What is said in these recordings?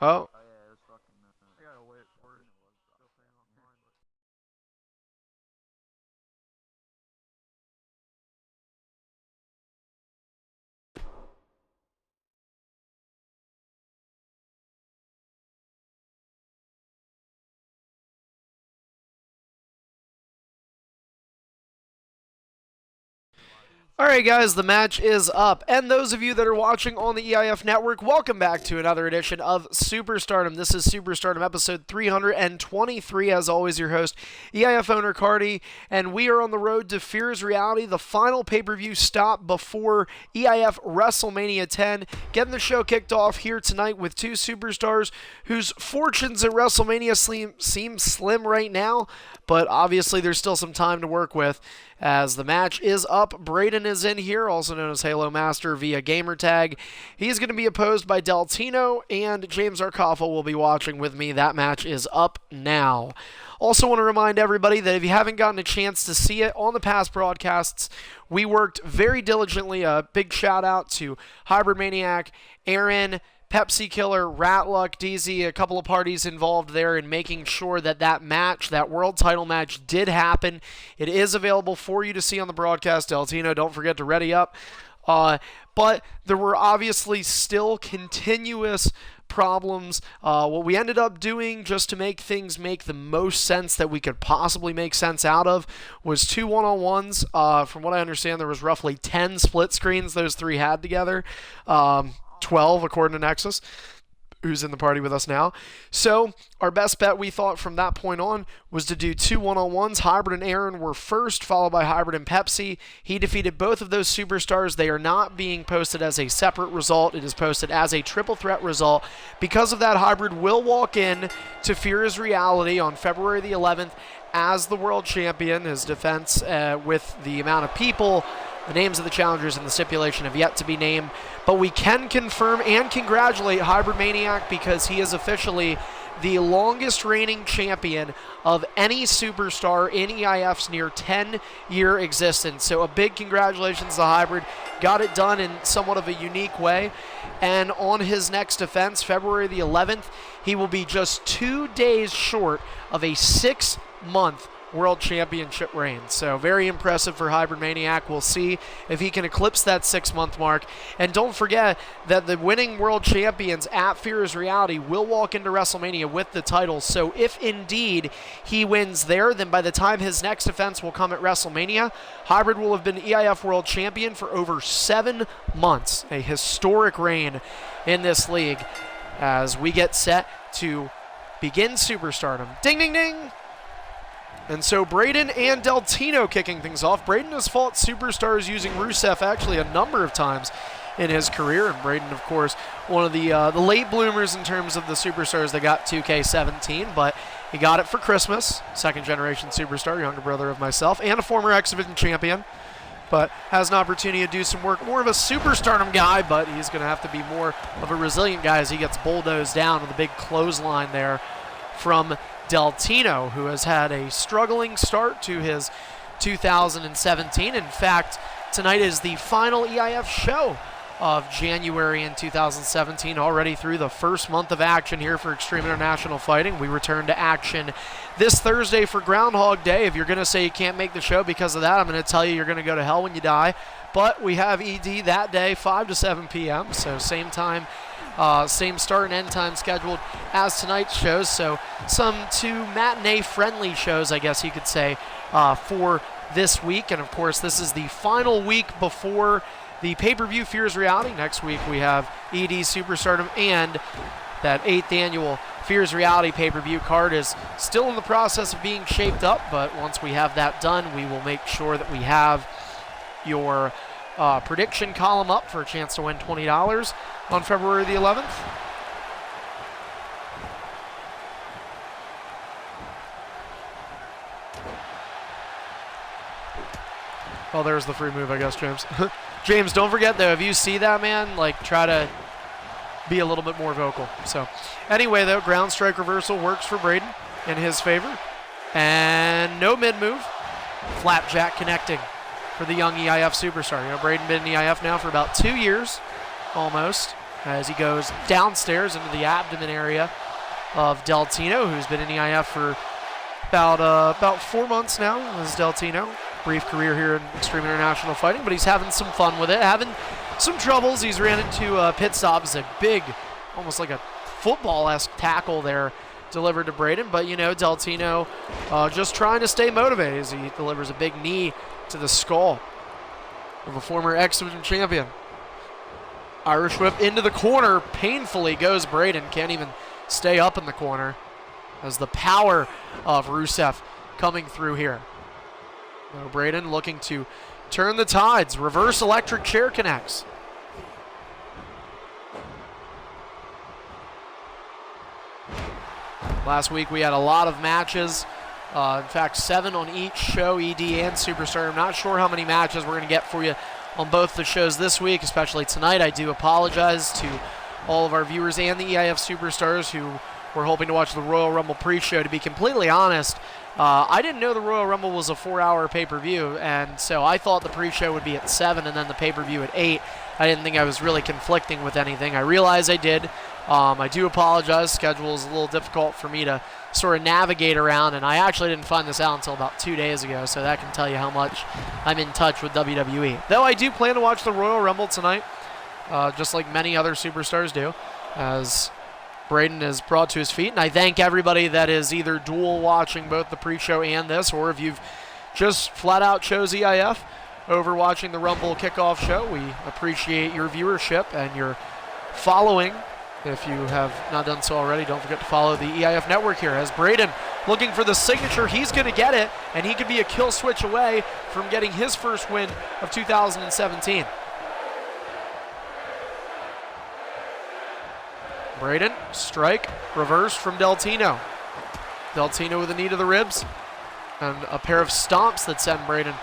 Oh. Alright guys, the match is up, and those of you that are watching on the EIF network, welcome back to another edition of Superstardom. This is Superstardom episode 323, as always your host, EIF owner Cardi, and we are on the road to Fear's Reality, the final pay-per-view stop before EIF WrestleMania 10, getting the show kicked off here tonight with two superstars whose fortunes at WrestleMania seem slim right now, but obviously there's still some time to work with. As the match is up, Braden is in here, also known as Halo Master via Gamertag. He's going to be opposed by Deltino, and James Arcofa will be watching with me. That match is up now. Also want to remind everybody that if you haven't gotten a chance to see it on the past broadcasts, we worked very diligently. A big shout out to Hybrid Maniac, Aaron, Pepsi Killer, Ratluck, DZ, a couple of parties involved there in making sure that that match, that world title match, did happen. It is available for you to see on the broadcast. Deltino, don't forget to ready up. But there were obviously still continuous problems. What we ended up doing, just to make things make the most sense that we could possibly make sense out of, was two one-on-ones. From what I understand, there was roughly 10 split screens those three had together. 12 according to Nexus, who's in the party with us now. So our best bet, we thought, from that point on was to do two one-on-ones. Hybrid and Aaron were first, followed by Hybrid and Pepsi. He defeated both of those superstars. They are not being posted as a separate result. It is posted as a triple threat result. Because of that, Hybrid will walk in to Fear's Reality on February the 11th as the world champion. His defense, with the amount of people, the names of the challengers and the stipulation have yet to be named, but we can confirm and congratulate Hybrid Maniac because he is officially the longest reigning champion of any superstar in EIF's near 10-year existence. So a big congratulations to Hybrid. Got it done in somewhat of a unique way. And on his next defense, February the 11th, he will be just 2 days short of a 6-month World Championship reign. So very impressive for Hybrid Maniac. We'll see if he can eclipse that 6-month mark. And don't forget that the winning world champions at Fear's Reality will walk into WrestleMania with the titles. So if indeed he wins there, then by the time his next defense will come at WrestleMania, Hybrid will have been EIF World Champion for over 7 months. A historic reign in this league as we get set to begin Superstardom. Ding, ding, ding! And so Braden and Deltino kicking things off. Braden has fought superstars using Rusev actually a number of times in his career. And Braden, of course, one of the late bloomers in terms of the superstars that got 2K17. But he got it for Christmas. Second generation superstar, younger brother of myself, and a former X Division champion. But has an opportunity to do some work. More of a superstardom guy, but he's going to have to be more of a resilient guy as he gets bulldozed down with a big clothesline there from Deltino, who has had a struggling start to his 2017. In fact, tonight is the final EIF show of January in 2017, already through the first month of action here for Extreme International Fighting. We return to action this Thursday for Groundhog Day. If you're going to say you can't make the show because of that, I'm going to tell you you're going to go to hell when you die. But we have ED that day, 5 to 7 p.m., so same time, same start and end time scheduled as tonight's shows. So some two matinee-friendly shows, I guess you could say, for this week. And, of course, this is the final week before the pay-per-view Fear's Reality. Next week we have ED Superstardom, and that 8th annual Fear's Reality pay-per-view card is still in the process of being shaped up. But once we have that done, we will make sure that we have your prediction column up for a chance to win $20 on February the 11th. Oh, there's the free move, I guess, James. James, don't forget, though, if you see that, man, like, try to be a little bit more vocal. So, anyway, though, ground strike reversal works for Braden in his favor. And no mid-move. Flapjack connecting for the young EIF superstar. You know, Braden been in EIF now for about 2 years, almost. as he goes downstairs into the abdomen area of Deltino, who's been in EIF for about 4 months now. This is Deltino. Brief career here in Extreme International Fighting, but he's having some fun with it, having some troubles. He's ran into pit stops, a big, almost like a football-esque tackle there delivered to Braden, but you know, Deltino just trying to stay motivated as he delivers a big knee to the skull of a former X-Division champion. Irish whip into the corner, painfully goes Braden, can't even stay up in the corner as the power of Rusev coming through here. Now Braden looking to turn the tides, reverse electric chair connects. Last week we had a lot of matches. In fact, 7 on each show, ED and Superstar. I'm not sure how many matches we're going to get for you on both the shows this week, especially tonight. I do apologize to all of our viewers and the EIF Superstars who were hoping to watch the Royal Rumble pre-show. To be completely honest, I didn't know the Royal Rumble was a 4-hour pay-per-view, and so I thought the pre-show would be at 7 and then the pay-per-view at 8. I didn't think I was really conflicting with anything. I realized I did. I do apologize. Schedule is a little difficult for me to sort of navigate around, and I actually didn't find this out until about 2 days ago, so that can tell you how much I'm in touch with WWE. Though I do plan to watch the Royal Rumble tonight, just like many other superstars do, as Braden is brought to his feet. And I thank everybody that is either dual watching both the pre-show and this, or if you've just flat out chose EIF over watching the Rumble kickoff show. We appreciate your viewership and your following. If you have not done so already, don't forget to follow the EIF network here. As Braden looking for the signature, he's going to get it, and he could be a kill switch away from getting his first win of 2017. Braden, strike, reversed from Deltino. Deltino with a knee to the ribs, and a pair of stomps that send Braden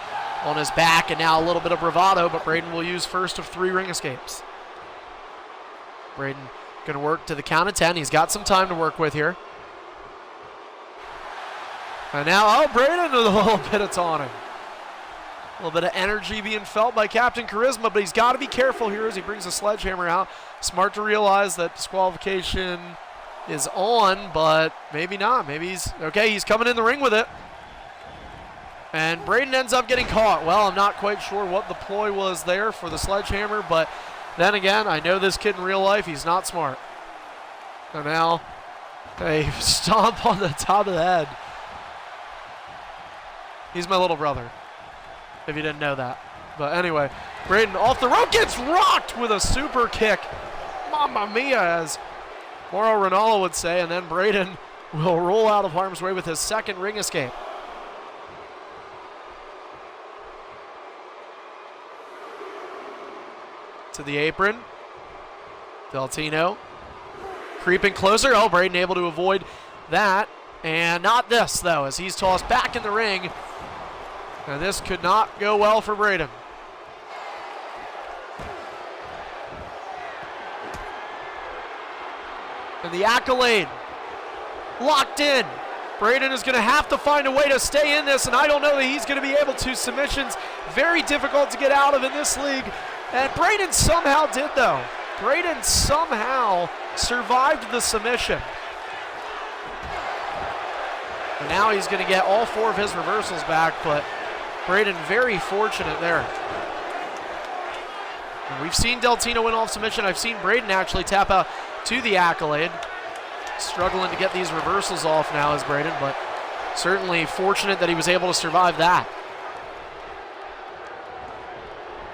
on his back, and now a little bit of bravado, but Braden will use first of 3 ring escapes. Braden going to work to the count of 10. He's got some time to work with here. And now, Braden with a little bit of taunting. A little bit of energy being felt by Captain Charisma, but he's got to be careful here as he brings the sledgehammer out. Smart to realize that disqualification is on, but maybe not. Maybe he's, okay, he's coming in the ring with it. And Braden ends up getting caught. Well, I'm not quite sure what the ploy was there for the sledgehammer, but then again, I know this kid in real life. He's not smart. So now, a stomp on the top of the head. He's my little brother, if you didn't know that. But anyway, Braden off the rope, gets rocked with a super kick. Mamma mia, as Mauro Ranallo would say. And then Braden will roll out of harm's way with his second ring escape. To the apron. Deltino creeping closer. Braden able to avoid that. And not this, though, as he's tossed back in the ring. And this could not go well for Braden. And the accolade locked in. Braden is going to have to find a way to stay in this, and I don't know that he's going to be able to. Submissions very difficult to get out of in this league. And Braden somehow did, though. Braden somehow survived the submission. And now he's going to get all 4 of his reversals back, but Braden very fortunate there. And we've seen Deltino win off submission. I've seen Braden actually tap out to the accolade. Struggling to get these reversals off now is Braden, but certainly fortunate that he was able to survive that.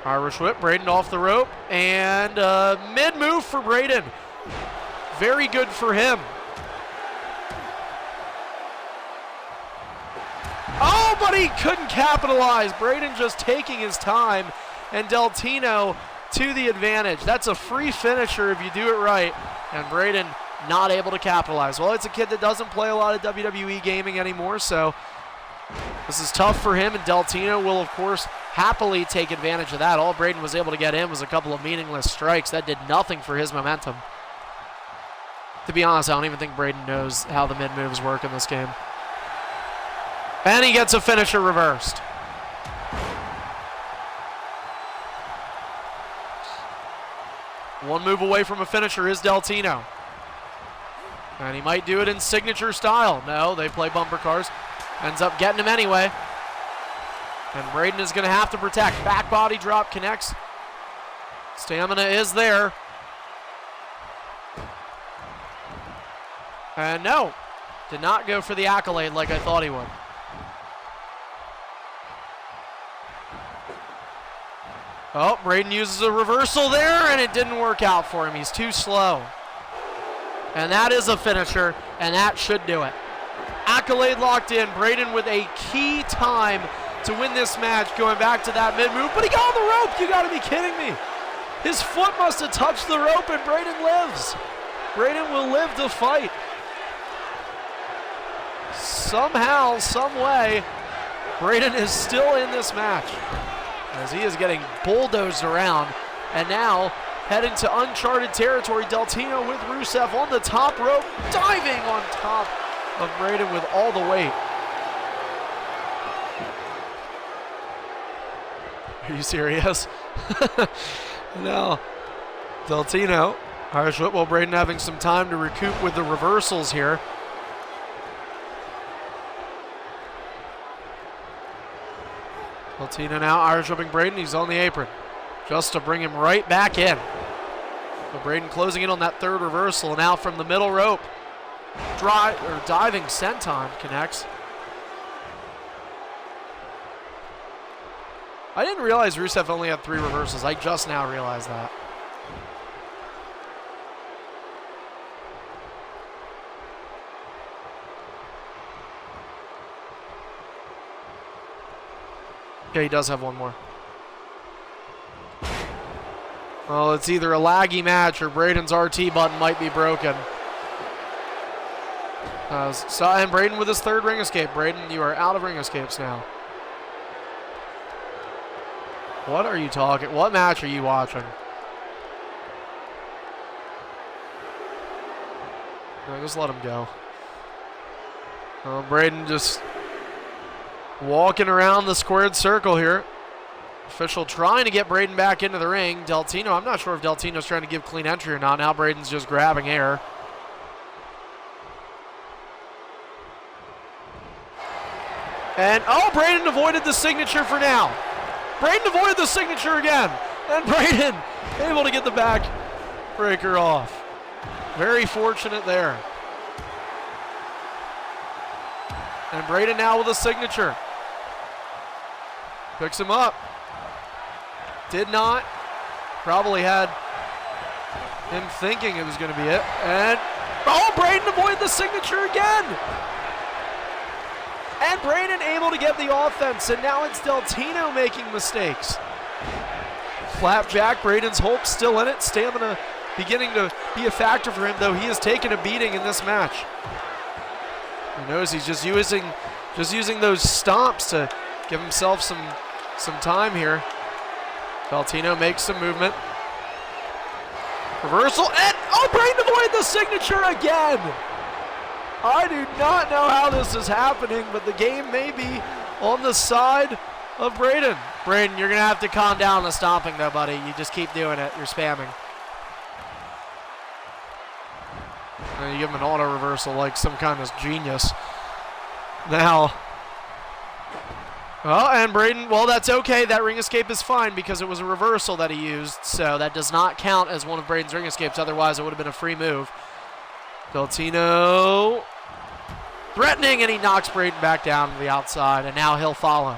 Irish whip, Braden off the rope, and mid-move for Braden. Very good for him. Oh, but he couldn't capitalize. Braden just taking his time, and Deltino to the advantage. That's a free finisher if you do it right, and Braden not able to capitalize. Well, it's a kid that doesn't play a lot of WWE gaming anymore, so this is tough for him, and Deltino will, of course, happily take advantage of that. All Braden was able to get in was a couple of meaningless strikes. That did nothing for his momentum. To be honest, I don't even think Braden knows how the mid-moves work in this game. And he gets a finisher reversed. One move away from a finisher is Deltino. And he might do it in signature style. No, they play bumper cars. Ends up getting him anyway. And Braden is going to have to protect. Back body drop connects. Stamina is there. And no, did not go for the accolade like I thought he would. Oh, Braden uses a reversal there, and it didn't work out for him. He's too slow. And that is a finisher, and that should do it. Accolade locked in. Braden with a key time to win this match, going back to that mid-move, but he got on the rope. You got to be kidding me. His foot must have touched the rope, and Braden lives. Braden will live to fight. Somehow, some way, Braden is still in this match, as he is getting bulldozed around, and now heading to uncharted territory. Deltino with Rusev on the top rope, diving on top of Braden with all the weight. Are you serious? No. Deltino, Irish whip, while Braden having some time to recoup with the reversals here. Deltino now Irish whipping Braden. He's on the apron just to bring him right back in. But Braden closing in on that third reversal. And now from the middle rope, diving senton connects. I didn't realize Rusev only had 3 reversals. I just now realized that. Okay, he does have one more. Well, it's either a laggy match or Braden's RT button might be broken. And Braden with his 3rd ring escape. Braden, you are out of ring escapes now. What are you talking? What match are you watching? No, just let him go. Braden just walking around the squared circle here. Official trying to get Braden back into the ring. Deltino, I'm not sure if Deltino's trying to give clean entry or not. Now Braden's just grabbing air. And, oh, Braden avoided the signature for now. Braden avoided the signature again. And Braden able to get the back breaker off. Very fortunate there. And Braden now with a signature. Picks him up. Did not. Probably had him thinking it was going to be it. And, oh, Braden avoided the signature again. And Braden able to get the offense, and now it's Deltino making mistakes. Flapjack, Braden's hope still in it. Stamina beginning to be a factor for him, though he has taken a beating in this match. He knows he's just using those stomps to give himself some time here. Deltino makes some movement. Reversal, and oh, Braden avoided the signature again. I do not know how this is happening, but the game may be on the side of Braden. Braden, you're going to have to calm down the stomping, though, buddy. You just keep doing it. You're spamming. And you give him an auto reversal like some kind of genius. Now, oh, and Braden, well, that's okay. That ring escape is fine because it was a reversal that he used, so that does not count as one of Braden's ring escapes. Otherwise, it would have been a free move. Deltino threatening, and he knocks Braden back down to the outside, and now he'll follow.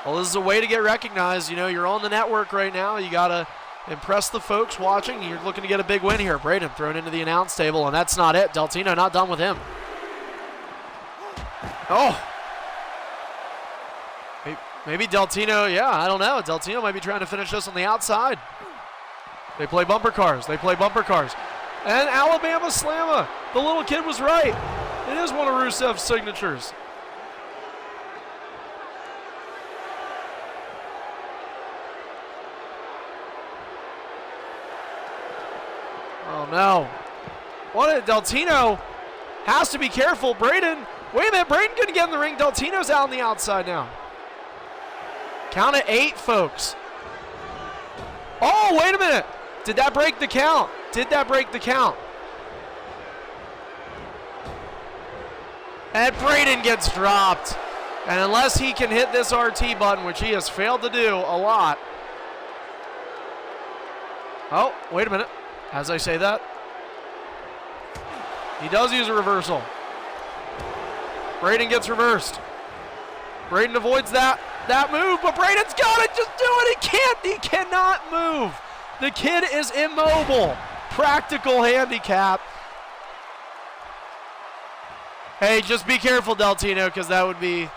Well, this is a way to get recognized. You know, you're on the network right now. You got to impress the folks watching. You're looking to get a big win here. Braden thrown into the announce table, and that's not it. Deltino not done with him. Oh. Maybe Deltino, yeah, I don't know. Deltino might be trying to finish this on the outside. They play bumper cars. They play bumper cars. And Alabama Slamma. The little kid was right. It is one of Rusev's signatures. Oh, no. What? Deltino has to be careful. Braden, wait a minute. Braden going to get in the ring. Deltino's out on the outside now. Count of 8, folks. Oh, wait a minute. Did that break the count? Did that break the count? And Braden gets dropped. And unless he can hit this RT button, which he has failed to do a lot. Oh, wait a minute. As I say that, he does use a reversal. Braden gets reversed. Braden avoids that move, but Braden's got it. Just do it. He can't. He cannot move. The kid is immobile. Practical handicap. Hey, just be careful, Deltino, because that would be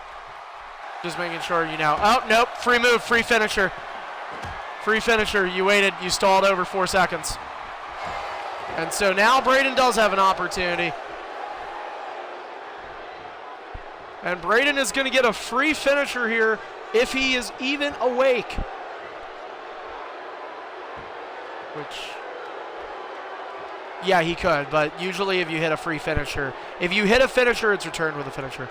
just making sure you know. Oh, nope. Free move. Free finisher. Free finisher. You waited. You stalled over 4 seconds. And so now Braden does have an opportunity. And Braden is going to get a free finisher here if he is even awake. Which, yeah, he could, but usually if you hit a free finisher, if you hit a finisher, it's returned with a finisher.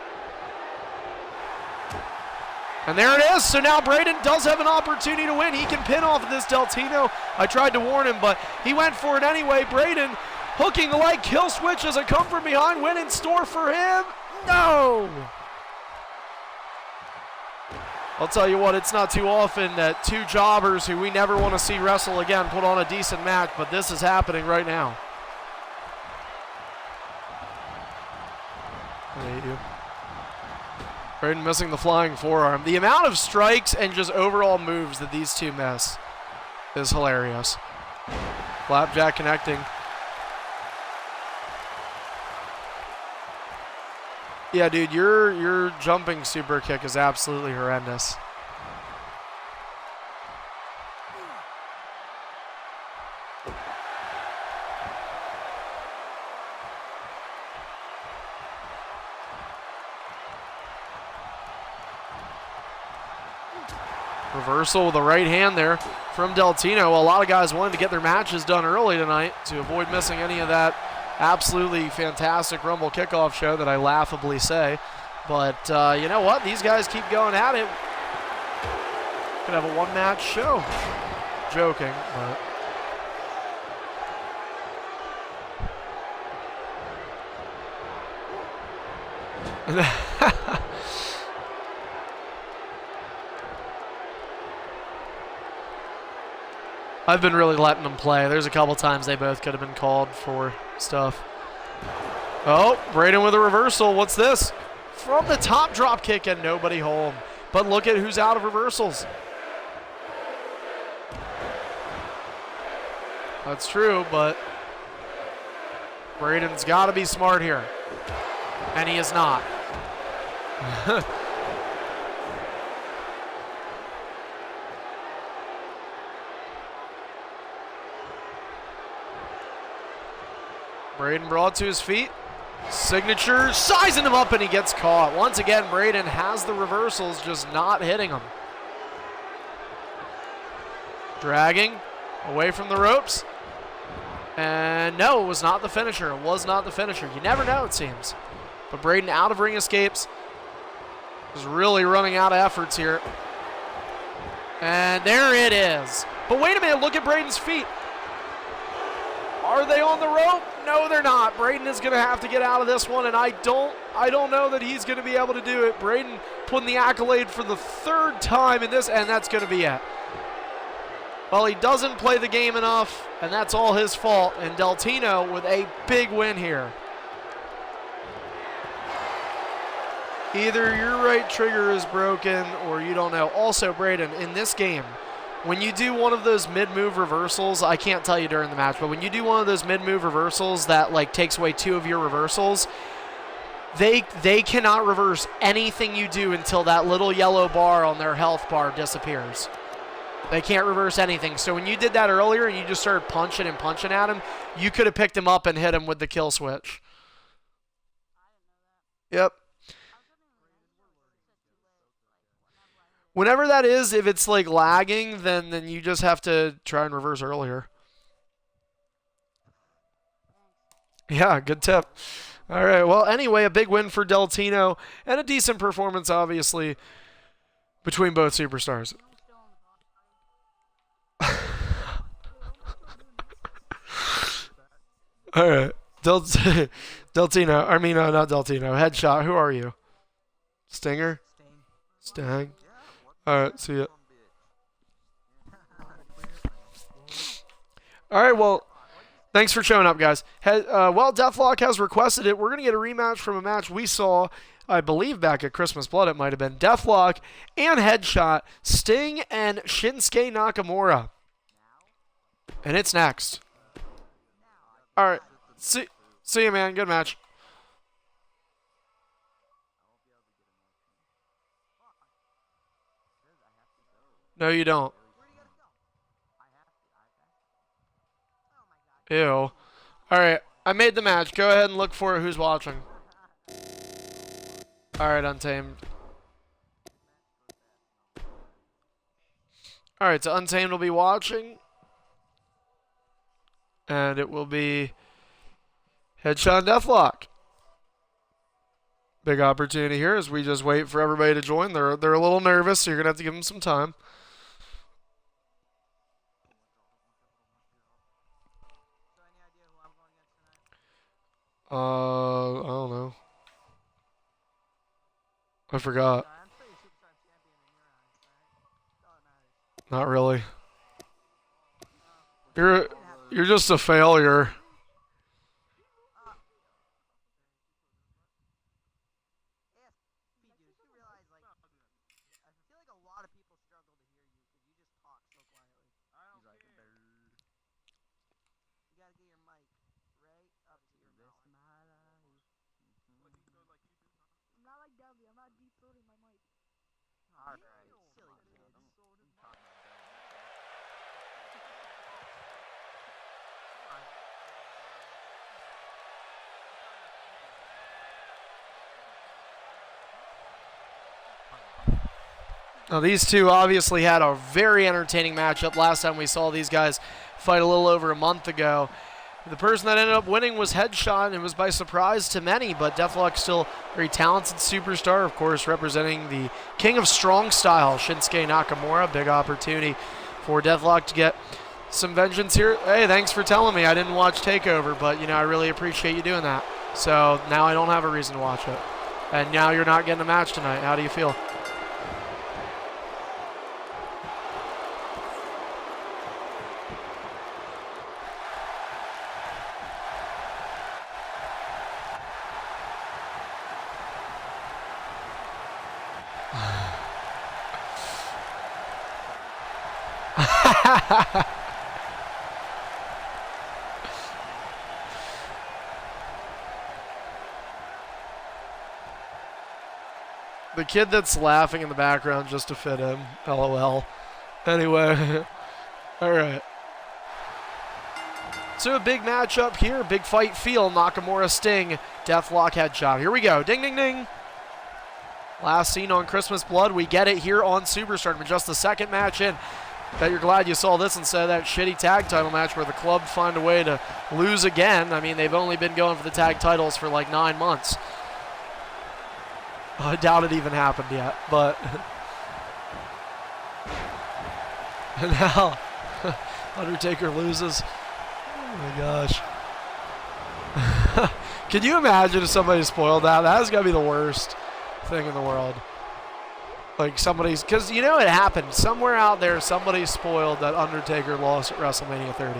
And there it is. So now Braden does have an opportunity to win. He can pin off of this Deltino. I tried to warn him, but he went for it anyway. Braden hooking the leg. Kill switch as a come from behind win in store for him. No! I'll tell you what, it's not too often that two jobbers who we never want to see wrestle again put on a decent match, but this is happening right now. Braden missing the flying forearm. The amount of strikes and just overall moves that these two miss is hilarious. Flapjack connecting. Yeah, dude, your jumping super kick is absolutely horrendous. Reversal with the right hand there from Deltino. A lot of guys wanted to get their matches done early tonight to avoid missing any of that absolutely fantastic Rumble kickoff show that I laughably say. But you know what? These guys keep going at it. Could have a one-match show. Joking, but... I've been really letting them play. There's a couple times they both could have been called for stuff. Oh, Braden with a reversal. What's this? From the top drop kick and nobody home. But look at who's out of reversals. That's true, but Braden's got to be smart here. And he is not. Braden brought to his feet. Signature, sizing him up, and he gets caught. Once again, Braden has the reversals, just not hitting him. Dragging away from the ropes. And no, it was not the finisher. It was not the finisher. You never know, it seems. But Braden out of ring escapes. Is really running out of efforts here. And there it is. But wait a minute, look at Braden's feet. Are they on the rope? No, they're not. Braden is going to have to get out of this one, and I don't know that he's going to be able to do it. Braden putting the accolade for the third time in this, and that's going to be it. Well, he doesn't play the game enough, and that's all his fault. And Deltino with a big win here. Either your right trigger is broken or you don't know. Also, Braden, in this game, when you do one of those mid-move reversals, I can't tell you during the match, but when you do one of those mid-move reversals that like takes away 2 of your reversals, they cannot reverse anything you do until that little yellow bar on their health bar disappears. They can't reverse anything. So when you did that earlier and you just started punching and punching at him, you could have picked him up and hit him with the kill switch. Yep. Whenever that is, if it's like lagging, then you just have to try and reverse earlier. Yeah, good tip. All right, well, anyway, a big win for Deltino and a decent performance, obviously, between both superstars. All right. Deltino. I mean, not Deltino. Headshot. Who are you? Stinger? Stang. All right. See ya. All right. Well, thanks for showing up, guys. Well, Deathlock has requested it. We're going to get a rematch from a match we saw, I believe, back at Christmas Blood. It might have been Deathlock and Headshot, Sting and Shinsuke Nakamura. And it's next. All right. See you, man. Good match. No, you don't. Ew. All right. I made the match. Go ahead and look for it. Who's watching? All right, Untamed. All right, so Untamed will be watching. And it will be Headshot and Deathlock. Big opportunity here as we just wait for everybody to join. They're a little nervous, so you're going to have to give them some time. I don't know. I forgot. Not really. You're just a failure. Now, these two obviously had a very entertaining matchup last time we saw these guys fight a little over a month ago. The person that ended up winning was Headshot, and it was by surprise to many, but Deathlock still a very talented superstar, of course, representing the king of strong style, Shinsuke Nakamura. Big opportunity for Deathlock to get some vengeance here. Hey, thanks for telling me. I didn't watch TakeOver, but, I really appreciate you doing that. So now I don't have a reason to watch it. And now you're not getting a match tonight. How do you feel? The kid that's laughing in the background just to fit in. LOL. Anyway. Alright. So a big matchup here. Big fight feel. Nakamura Sting. Deathlock Headshot. Here we go. Ding, ding, ding. Last seen on Christmas Blood. We get it here on Superstardom. Just the second match in. Bet you're glad you saw this instead of that shitty tag title match where the club find a way to lose again. I mean, they've only been going for the tag titles for like 9 months. I doubt it even happened yet, but and now Undertaker loses. Oh my gosh. Can you imagine if somebody spoiled that? That is going to be the worst thing in the world. Like somebody's, because it happened. Somewhere out there, somebody spoiled that Undertaker lost at WrestleMania 30.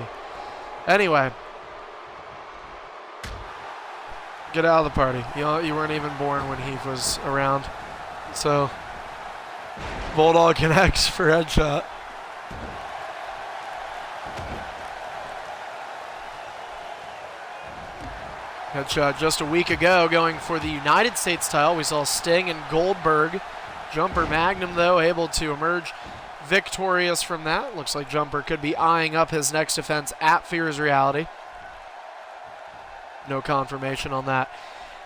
Anyway. Get out of the party. You weren't even born when Heath was around. So, Bulldog connects for Headshot. Headshot just a week ago going for the United States title. We saw Sting and Goldberg. Jumper Magnum, though, able to emerge victorious from that. Looks like Jumper could be eyeing up his next defense at Fear's Reality. No confirmation on that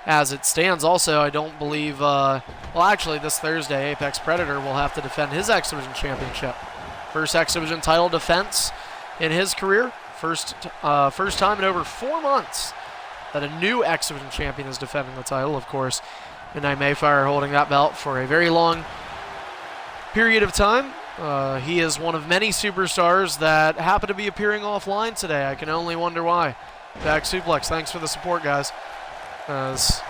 as it stands. Also, I don't believe, well, actually, this Thursday, Apex Predator will have to defend his X Division Championship. First X Division title defense in his career. First time in over 4 months that a new X Division champion is defending the title, of course. Midnight Mayfire holding that belt for a very long period of time. He is one of many superstars that happen to be appearing offline today. I can only wonder why. Back suplex. Thanks for the support, guys. As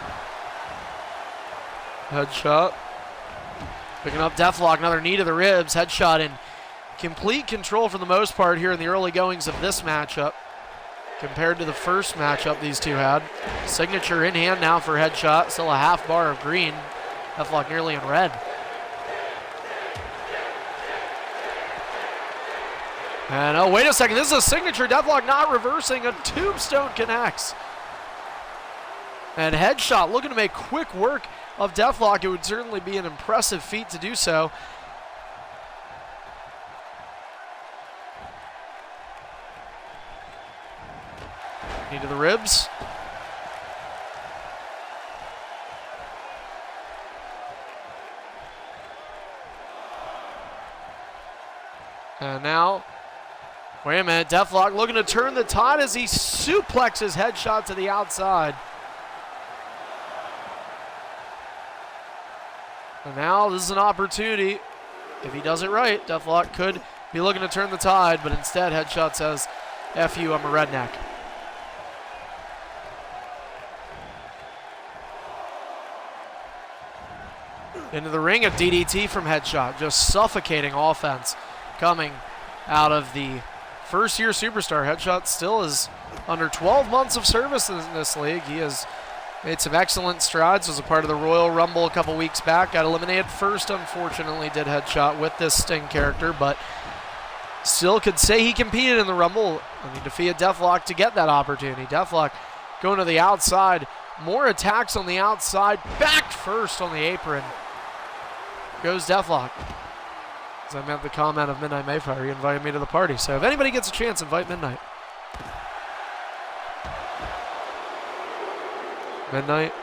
headshot. Picking up Deathlock. Another knee to the ribs. Headshot in complete control for the most part here in the early goings of this matchup compared to the first matchup these two had. Signature in hand now for headshot. Still a half bar of green. Deathlock nearly in red. And oh, wait a second. This is a signature. Deathlock not reversing. A tombstone connects. And headshot looking to make quick work of Deathlock. It would certainly be an impressive feat to do so. Knee to the ribs. And now, wait a minute, Deathlock looking to turn the tide as he suplexes headshot to the outside. And now this is an opportunity. If he does it right, Deathlock could be looking to turn the tide, but instead headshot says, F you, I'm a redneck. Into the ring, a DDT from headshot, just suffocating offense coming out of the first-year superstar. Headshot still is under 12 months of service in this league. He has made some excellent strides, was a part of the Royal Rumble a couple weeks back. Got eliminated first, unfortunately, did headshot with this Sting character, but still could say he competed in the Rumble. And he defeated Deathlock to get that opportunity. Deathlock going to the outside. More attacks on the outside. Backed first on the apron. Goes Deathlock. As I meant the comment of Midnight Mayfire, he invited me to the party. So if anybody gets a chance, invite Midnight. Midnight,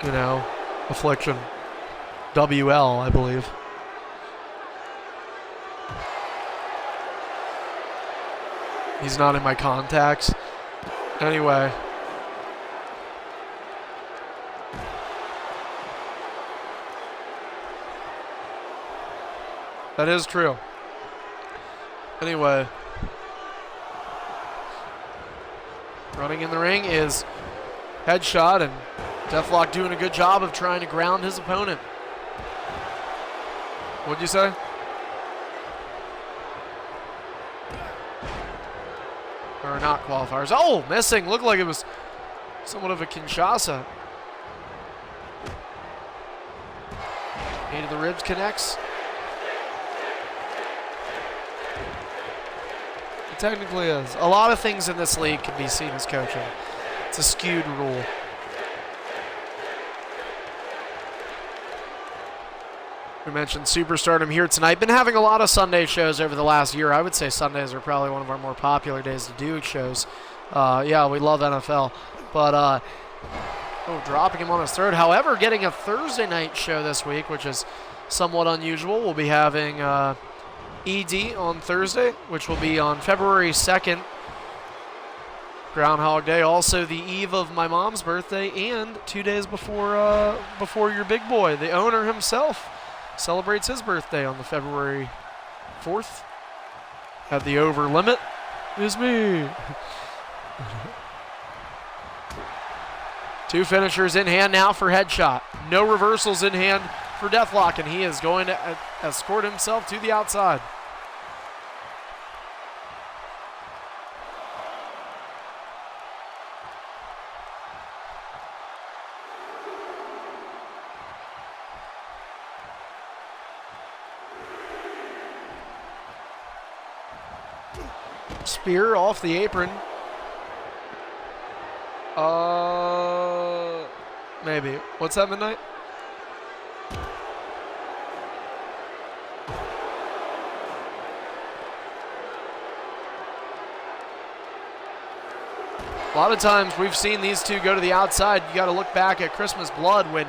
you know, Affliction. WL, I believe. He's not in my contacts. Anyway. That is true. Anyway. Running in the ring is headshot, and Deathlock doing a good job of trying to ground his opponent. What'd you say? Or not qualifiers. Oh, missing. Looked like it was somewhat of a Kinshasa. Knee to the ribs connects. It technically is. A lot of things in this league can be seen as coaching. It's a skewed rule. We mentioned Superstardom here tonight. Been having a lot of Sunday shows over the last year. I would say Sundays are probably one of our more popular days to do shows. Yeah, we love NFL. But, dropping him on his throat. However, getting a Thursday night show this week, which is somewhat unusual. We'll be having ED on Thursday, which will be on February 2nd. Groundhog Day, also the eve of my mom's birthday, and 2 days before your big boy, the owner himself, celebrates his birthday on the February 4th. At the over limit is me. Two finishers in hand now for headshot. No reversals in hand for Deathlock, and he is going to escort himself to the outside. Spear off the apron. Maybe. What's that, Midnight? A lot of times we've seen these two go to the outside. You got to look back at Christmas Blood when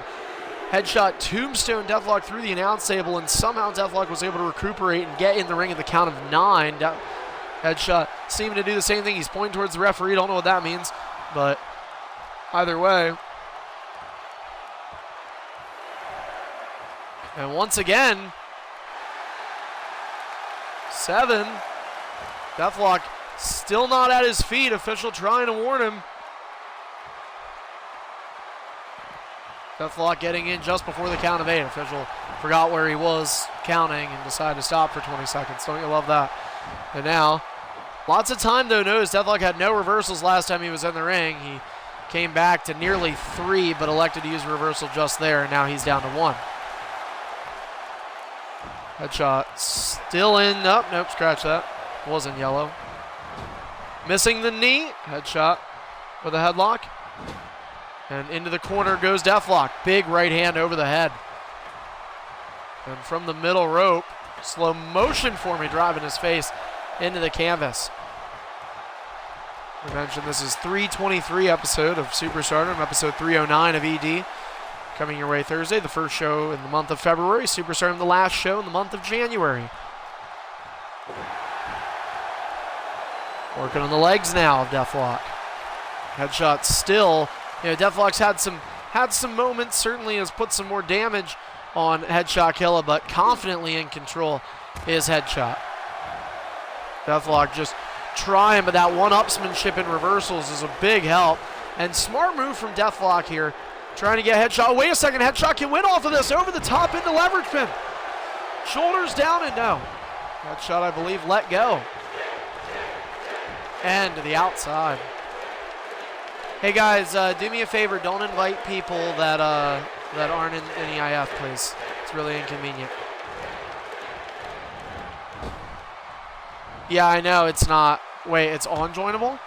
headshot tombstone Deathlock through the announce table, and somehow Deathlock was able to recuperate and get in the ring at the count of 9. Headshot seeming to do the same thing. He's pointing towards the referee. Don't know what that means, but either way. And once again, 7. Deathlock still not at his feet. Official trying to warn him. Deathlock getting in just before the count of 8. Official forgot where he was counting and decided to stop for 20 seconds. Don't you love that? And now, lots of time though. Notice Deathlock had no reversals last time he was in the ring. He came back to nearly 3, but elected to use a reversal just there, and now he's down to 1. Headshot still in. Oh, nope, scratch that. Wasn't yellow. Missing the knee. Headshot with a headlock. And into the corner goes Deathlock. Big right hand over the head. And from the middle rope, slow motion for me, driving his face into the canvas. We mentioned this is 323 episode of Superstardom, episode 309 of ED. Coming your way Thursday, the first show in the month of February. Superstardom, the last show in the month of January. Working on the legs now of Deathlock. Headshot still. You know, Deathlock's had some moments, certainly has put some more damage on Headshot Killa, but confidently in control is Headshot. Deathlock just trying, but that one-upsmanship in reversals is a big help. And smart move from Deathlock here, trying to get Headshot. Wait a second, Headshot can win off of this, over the top into leverage pin. Shoulders down and no. Headshot, I believe, let go. And to the outside. Hey guys, do me a favor, don't invite people that aren't in EIF, please. It's really inconvenient. Yeah, I know, it's not. Wait, it's unjoinable?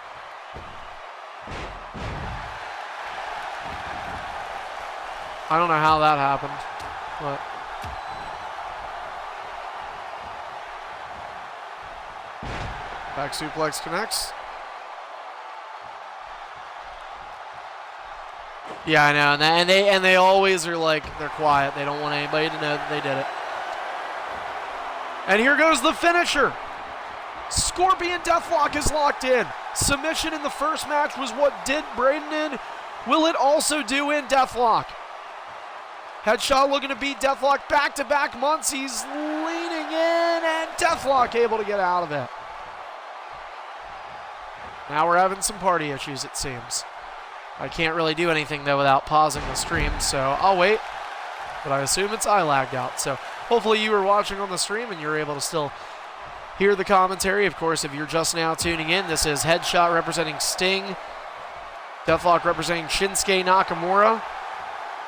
I don't know how that happened, but... Back suplex connects. Yeah, I know, and they always are like, they're quiet. They don't want anybody to know that they did it. And here goes the finisher. Scorpion Deathlock is locked in. Submission in the first match was what did Braden in. Will it also do in Deathlock? Headshot looking to beat Deathlock back-to-back months. He's leaning in, and Deathlock able to get out of it. Now we're having some party issues, it seems. I can't really do anything, though, without pausing the stream, so I'll wait. But I assume it's I lagged out. So hopefully you were watching on the stream and you're able to still hear the commentary. Of course, if you're just now tuning in, this is Headshot representing Sting, Deathlock representing Shinsuke Nakamura,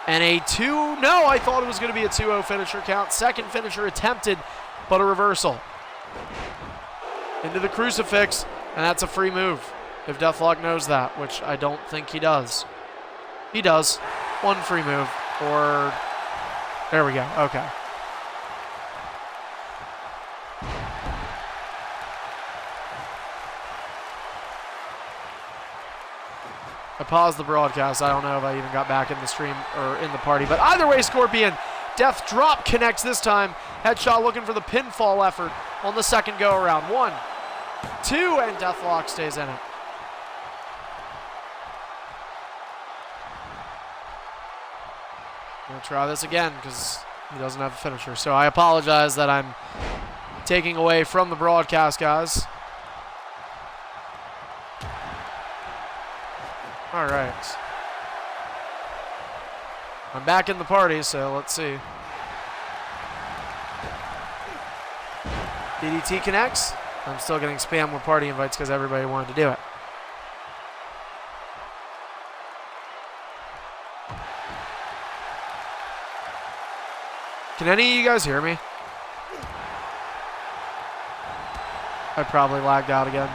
and a 2... No, I thought it was going to be a 2-0 finisher count. Second finisher attempted, but a reversal. Into the crucifix, and that's a free move. If Deathlock knows that, which I don't think he does. He does. One free move. Or... There we go. Okay. I paused the broadcast. I don't know if I even got back in the stream or in the party. But either way, Scorpion. Death drop connects this time. Headshot looking for the pinfall effort on the second go-around. 1, 2, and Deathlock stays in it. I'm going to try this again because he doesn't have a finisher. So I apologize that I'm taking away from the broadcast, guys. All right. I'm back in the party, so let's see. DDT connects. I'm still getting spam with party invites because everybody wanted to do it. Can any of you guys hear me? I probably lagged out again.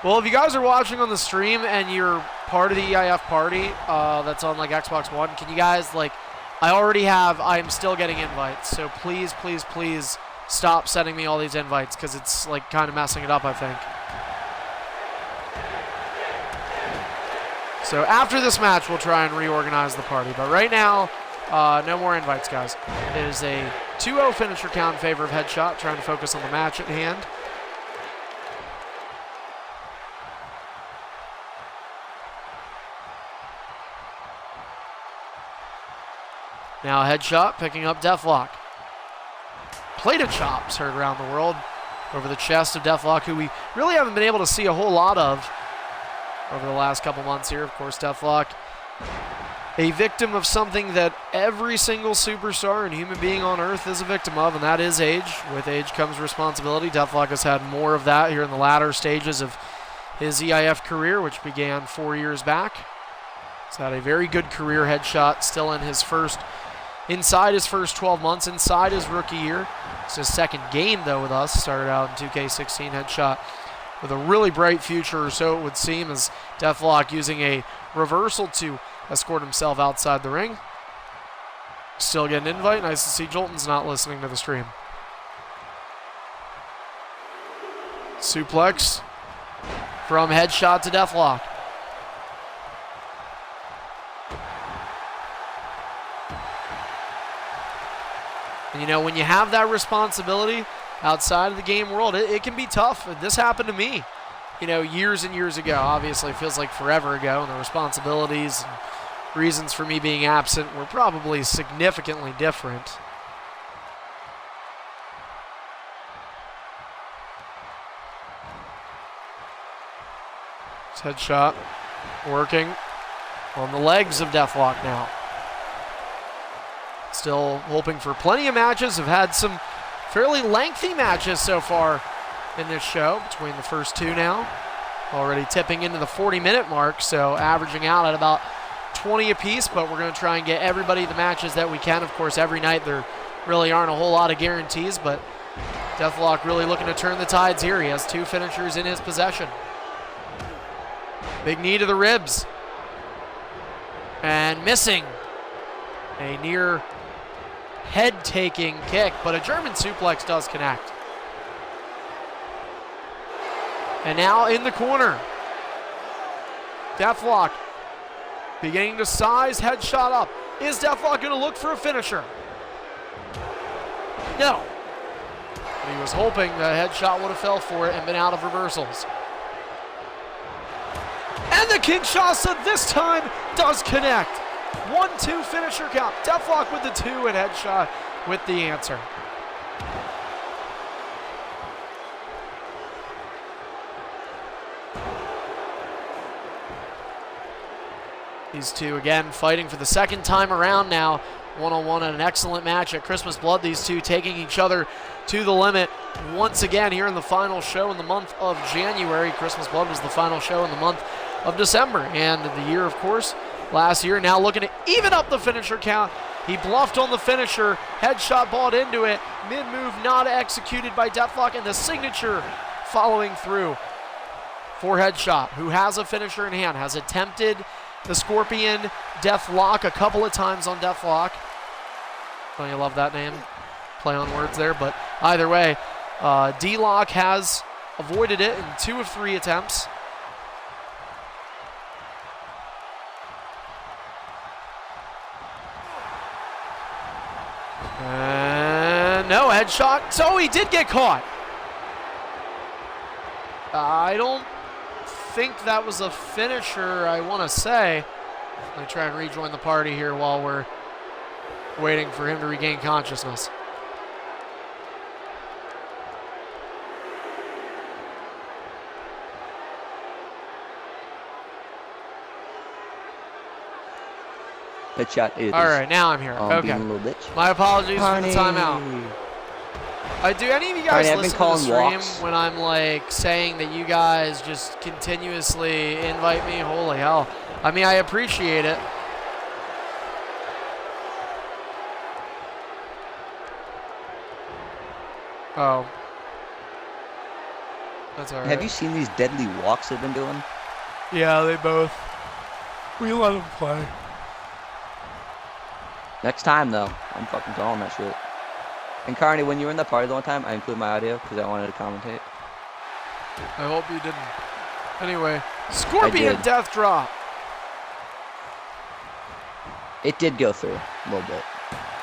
Well, if you guys are watching on the stream and you're part of the EIF party that's on like Xbox One, can you guys like, I'm still getting invites, so please, please, please stop sending me all these invites because it's like kind of messing it up, I think. So after this match, we'll try and reorganize the party, but right now, no more invites, guys. It is a 2-0 finisher count in favor of Headshot, trying to focus on the match at hand. Now Headshot picking up Deathlock. Plated chops heard around the world over the chest of Deathlock, who we really haven't been able to see a whole lot of over the last couple months here. Of course, Deathlock a victim of something that every single superstar and human being on Earth is a victim of, and that is age. With age comes responsibility. Deathlock has had more of that here in the latter stages of his EIF career, which began 4 years back. He's had a very good career headshot, still inside his first 12 months, inside his rookie year. It's his second game, though, with us. Started out in 2K16 headshot with a really bright future, or so it would seem, as Deathlock using a reversal to escort himself outside the ring. Still getting an invite. Nice to see Jolton's not listening to the stream. Suplex from headshot to Deathlock. And you know, when you have that responsibility outside of the game world, it can be tough. This happened to me, you know, years and years ago. Obviously, it feels like forever ago, and the responsibilities and reasons for me being absent were probably significantly different. Headshot working on the legs of Deathlock now. Still hoping for plenty of matches. Have had some fairly lengthy matches so far in this show, between the first two now. Already tipping into the 40-minute mark, so averaging out at about 20 apiece, but we're going to try and get everybody the matches that we can. Of course, every night there really aren't a whole lot of guarantees, but Deathlock really looking to turn the tides here. He has two finishers in his possession. Big knee to the ribs. And missing. A near head-taking kick, but a German suplex does connect. And now in the corner. Deathlock beginning to size, headshot up. Is Deathlock going to look for a finisher? No. But he was hoping the headshot would have fell for it and been out of reversals. And the Kinshasa this time does connect. 1-2 finisher count. Deathlock with the 2 and headshot with the answer. These two again fighting for the second time around now. One-on-one in an excellent match at Christmas Blood. These two taking each other to the limit once again here in the final show in the month of January. Christmas Blood was the final show in the month of December. And the year, of course, last year. Now looking to even up the finisher count. He bluffed on the finisher. Headshot balled into it. Mid-move not executed by Deathlock. And the signature following through for Headshot, who has a finisher in hand. Has attempted the Scorpion Deathlock a couple of times on Deathlock. Don't you love that name? Play on words there. But either way, D-Lock has avoided it in 2 of 3 attempts. And no, headshot. So he did get caught. I don't think that was a finisher, I want to say. Let me try and rejoin the party here while we're waiting for him to regain consciousness. Headshot is. All right, now I'm here. Okay. Being a little bitch. My apologies Carney. for the timeout. Do any of you guys Carney, listen to the stream walks. when I'm like saying that you guys just continuously invite me? Holy hell. I mean, I appreciate it. Oh. That's all right. Have you seen these deadly walks they've been doing? Yeah, they both. We let them play. Next time, though, I'm fucking calling that shit. And Carney, when you were in the party the one time, I included my audio because I wanted to commentate. I hope you didn't. Anyway, Scorpion Death Drop. It did go through a little bit.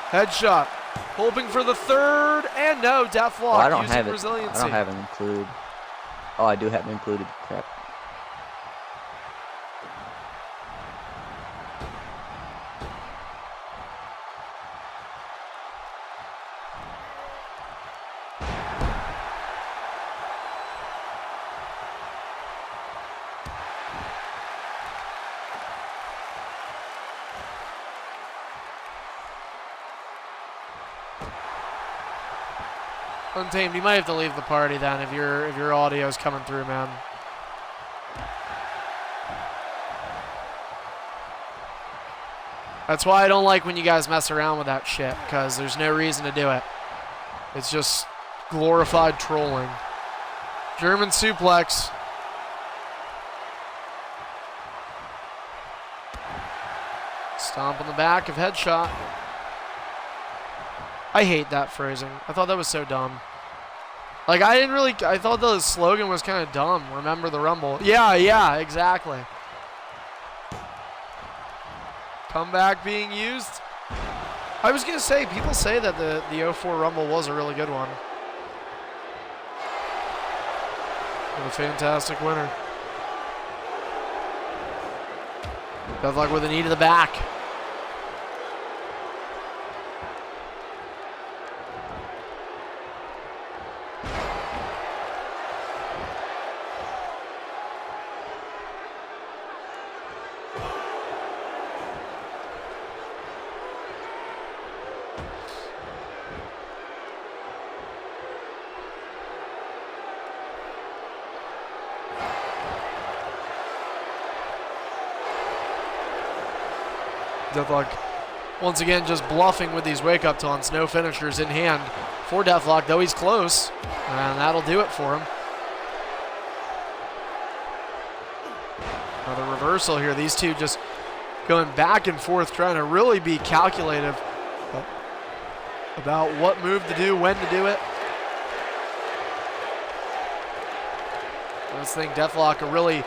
Headshot. Hoping for the third, and no, Deathlock. Oh, I don't using have it. resiliency. I don't have it included. Oh, I do have it included. Crap. Untamed, you might have to leave the party then if your audio is coming through, man. That's why I don't like when you guys mess around with that shit, because there's no reason to do it. It's just glorified trolling. German suplex. Stomp on the back of headshot. I hate that phrasing. I thought that was so dumb. Like, I thought the slogan was kind of dumb. Remember the Rumble. Yeah, exactly. Comeback being used. I was going to say, people say that the 04 Rumble was a really good one. What a fantastic winner. Deathlock with a knee to the back. Deathlock once again just bluffing with these wake-up taunts. No finishers in hand for Deathlock, though he's close. And that'll do it for him. Another reversal here. These two just going back and forth, trying to really be calculative about what move to do, when to do it. I just think Deathlock, a really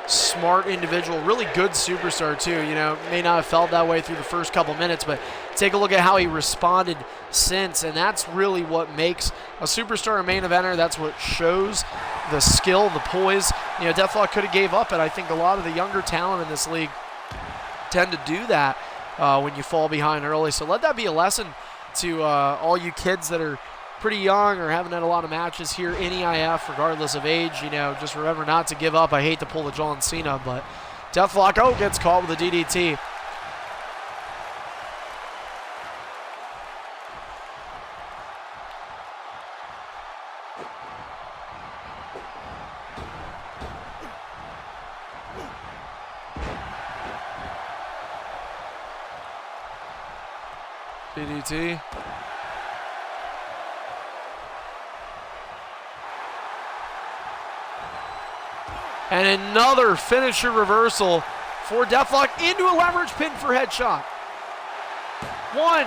smart individual, really good superstar too. You know, may not have felt that way through the first couple minutes, but take a look at how he responded since, and that's really what makes a superstar a main eventer. That's what shows the skill, the poise. You know, Deathlock could have gave up, and I think a lot of the younger talent in this league tend to do that when you fall behind early. So let that be a lesson to all you kids that are pretty young or haven't had a lot of matches here in EIF, regardless of age. You know, just remember not to give up. I hate to pull the John Cena, but Deathlock, gets caught with a DDT. DDT. And another finisher reversal for Deathlock into a leverage pin for headshot. 1,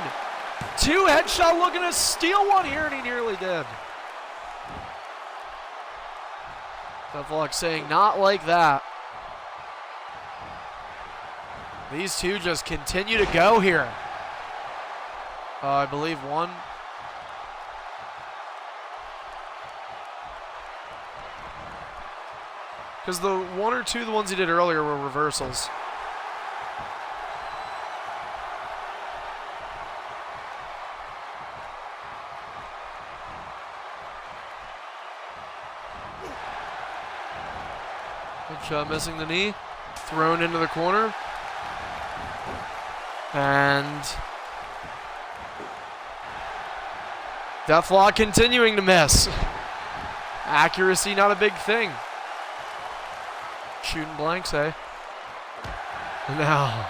2, headshot looking to steal one here, and he nearly did. Deathlock saying, not like that. These two just continue to go here. I believe 1. Because the 1 or 2, the ones he did earlier, were reversals. Good shot, missing the knee. Thrown into the corner. And Deathlock continuing to miss. Accuracy, not a big thing. Shooting blanks, eh? Now.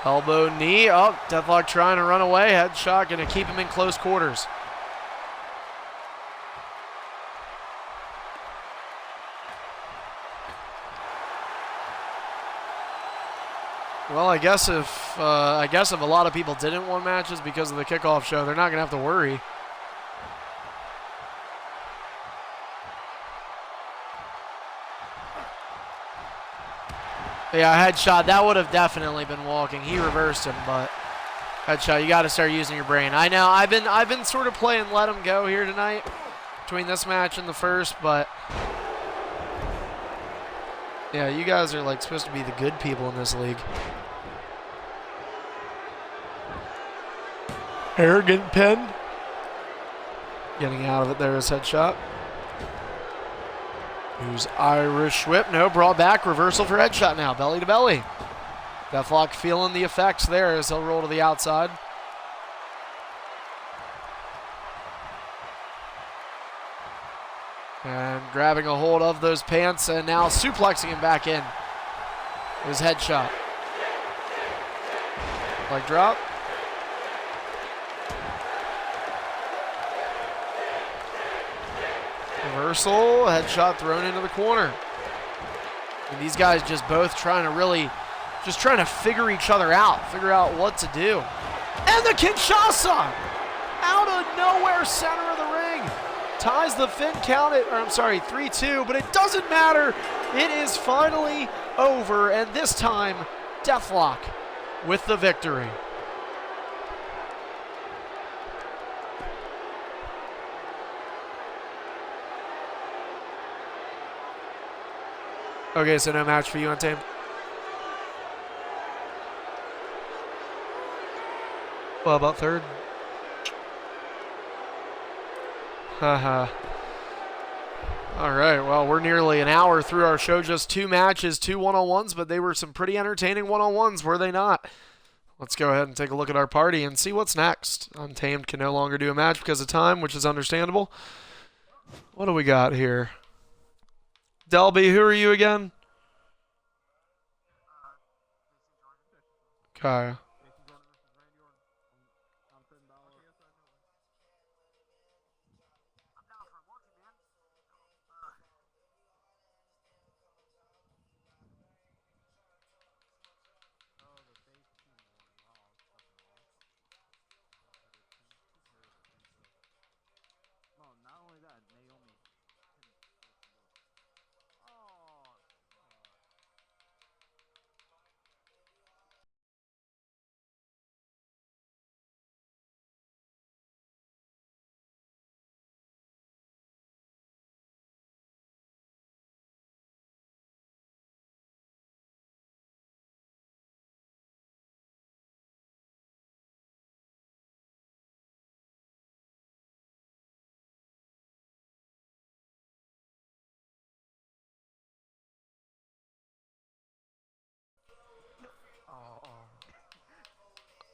Elbow, knee. Oh, Deathlock trying to run away. Headshot, going to keep him in close quarters. Well, I guess if a lot of people didn't want matches because of the kickoff show, they're not going to have to worry. Yeah, headshot. That would have definitely been walking. He reversed him, but headshot. You got to start using your brain. I know. I've been sort of playing let him go here tonight between this match and the first, but yeah, you guys are like supposed to be the good people in this league. Arrogant pin. Getting out of it there is headshot. Who's Irish whip? No, brought back. Reversal for headshot now. Belly to belly. Deathlock feeling the effects there as he'll roll to the outside. And grabbing a hold of those pants and now suplexing him back in. His headshot. Leg drop. Reversal. Headshot thrown into the corner. And these guys just both trying to figure each other out. Figure out what to do. And the Kinshasa! Out of nowhere, center of the ring. Ties the Finn count at, 3-2, but it doesn't matter. It is finally over, and this time, Deathlock with the victory. Okay, so no match for you, Untamed. Well, about third? Haha. All right, well, we're nearly an hour through our show. Just 2 matches, 2 one-on-ones, but they were some pretty entertaining one-on-ones, were they not? Let's go ahead and take a look at our party and see what's next. Untamed can no longer do a match because of time, which is understandable. What do we got here? Delby, who are you again? Okay.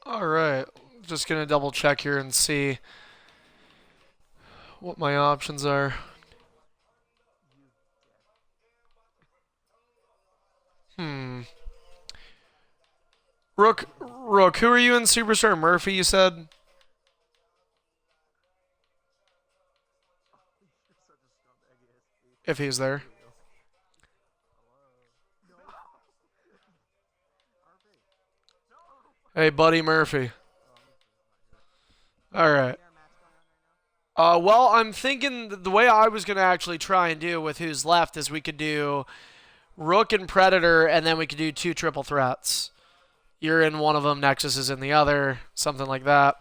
All right. Just going to double check here and see what my options are. Rook, who are you in Superstar? Murphy, you said? If he's there. Hey, Buddy Murphy. All right. Well, I'm thinking the way I was going to actually try and do with who's left is we could do Rook and Predator, and then we could do 2 triple threats. You're in one of them, Nexus is in the other, something like that.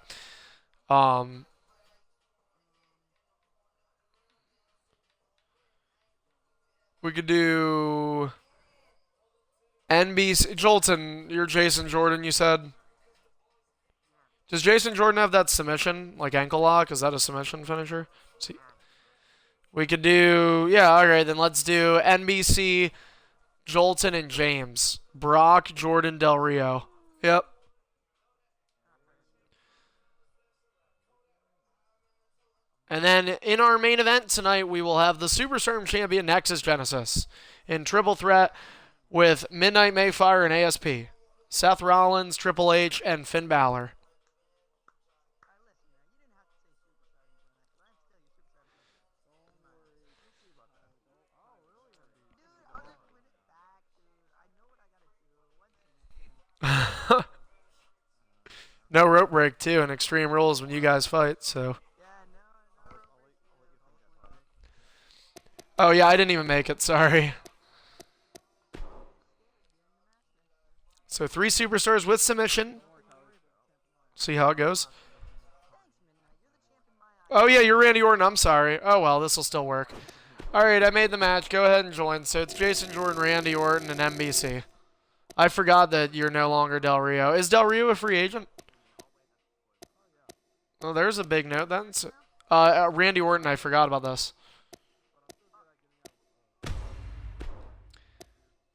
We could do NBC. Jolton, you're Jason Jordan, you said? Does Jason Jordan have that submission, like ankle lock? Is that a submission finisher? See. We could do, yeah, all right, then let's do NBC, Jolton, and James. Brock, Jordan, Del Rio. Yep. And then in our main event tonight, we will have the Superstorm champion Nexus Genesis in triple threat with Midnight Mayfire and ASP. Seth Rollins, Triple H, and Finn Balor. No rope break, too, in Extreme Rules when you guys fight, so. Oh, yeah, I didn't even make it, sorry. So 3 superstars with submission. See how it goes. Oh, yeah, you're Randy Orton, I'm sorry. Oh, well, this will still work. All right, I made the match. Go ahead and join. So it's Jason Jordan, Randy Orton, and NBC. I forgot that you're no longer Del Rio. Is Del Rio a free agent? Oh, there's a big note then. So, Randy Orton, I forgot about this.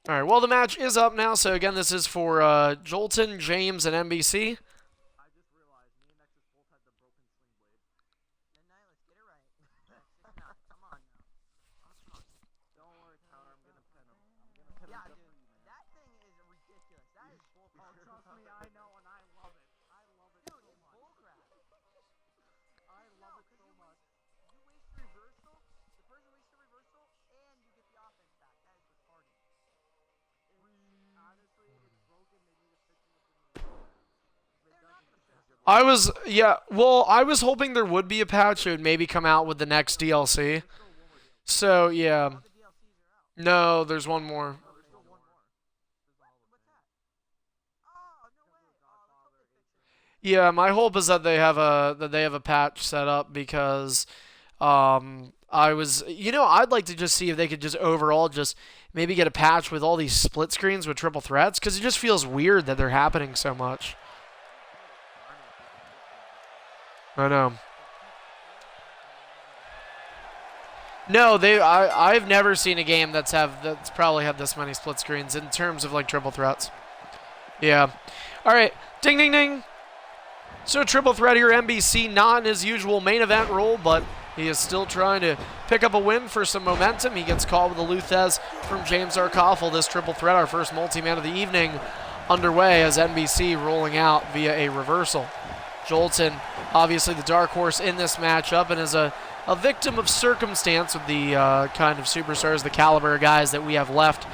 All right, well, the match is up now. So, again, this is for Jolton, James, and NBC. I was hoping there would be a patch. It would maybe come out with the next DLC. So, yeah. No, there's one more. Yeah, my hope is that they have a patch set up because I'd like to just see if they could just overall just maybe get a patch with all these split screens with triple threats because it just feels weird that they're happening so much. I know. No, I've never seen a game that's probably had this many split screens in terms of like triple threats. Yeah. All right. Ding ding ding. So triple threat here, NBC not in his usual main event role, but he is still trying to pick up a win for some momentum. He gets called with a Luthez from James Arkoffel. This triple threat, our first multi-man of the evening, underway as NBC rolling out via a reversal. Jolton, obviously the dark horse in this matchup, and is a victim of circumstance with the kind of superstars, the caliber of guys that we have left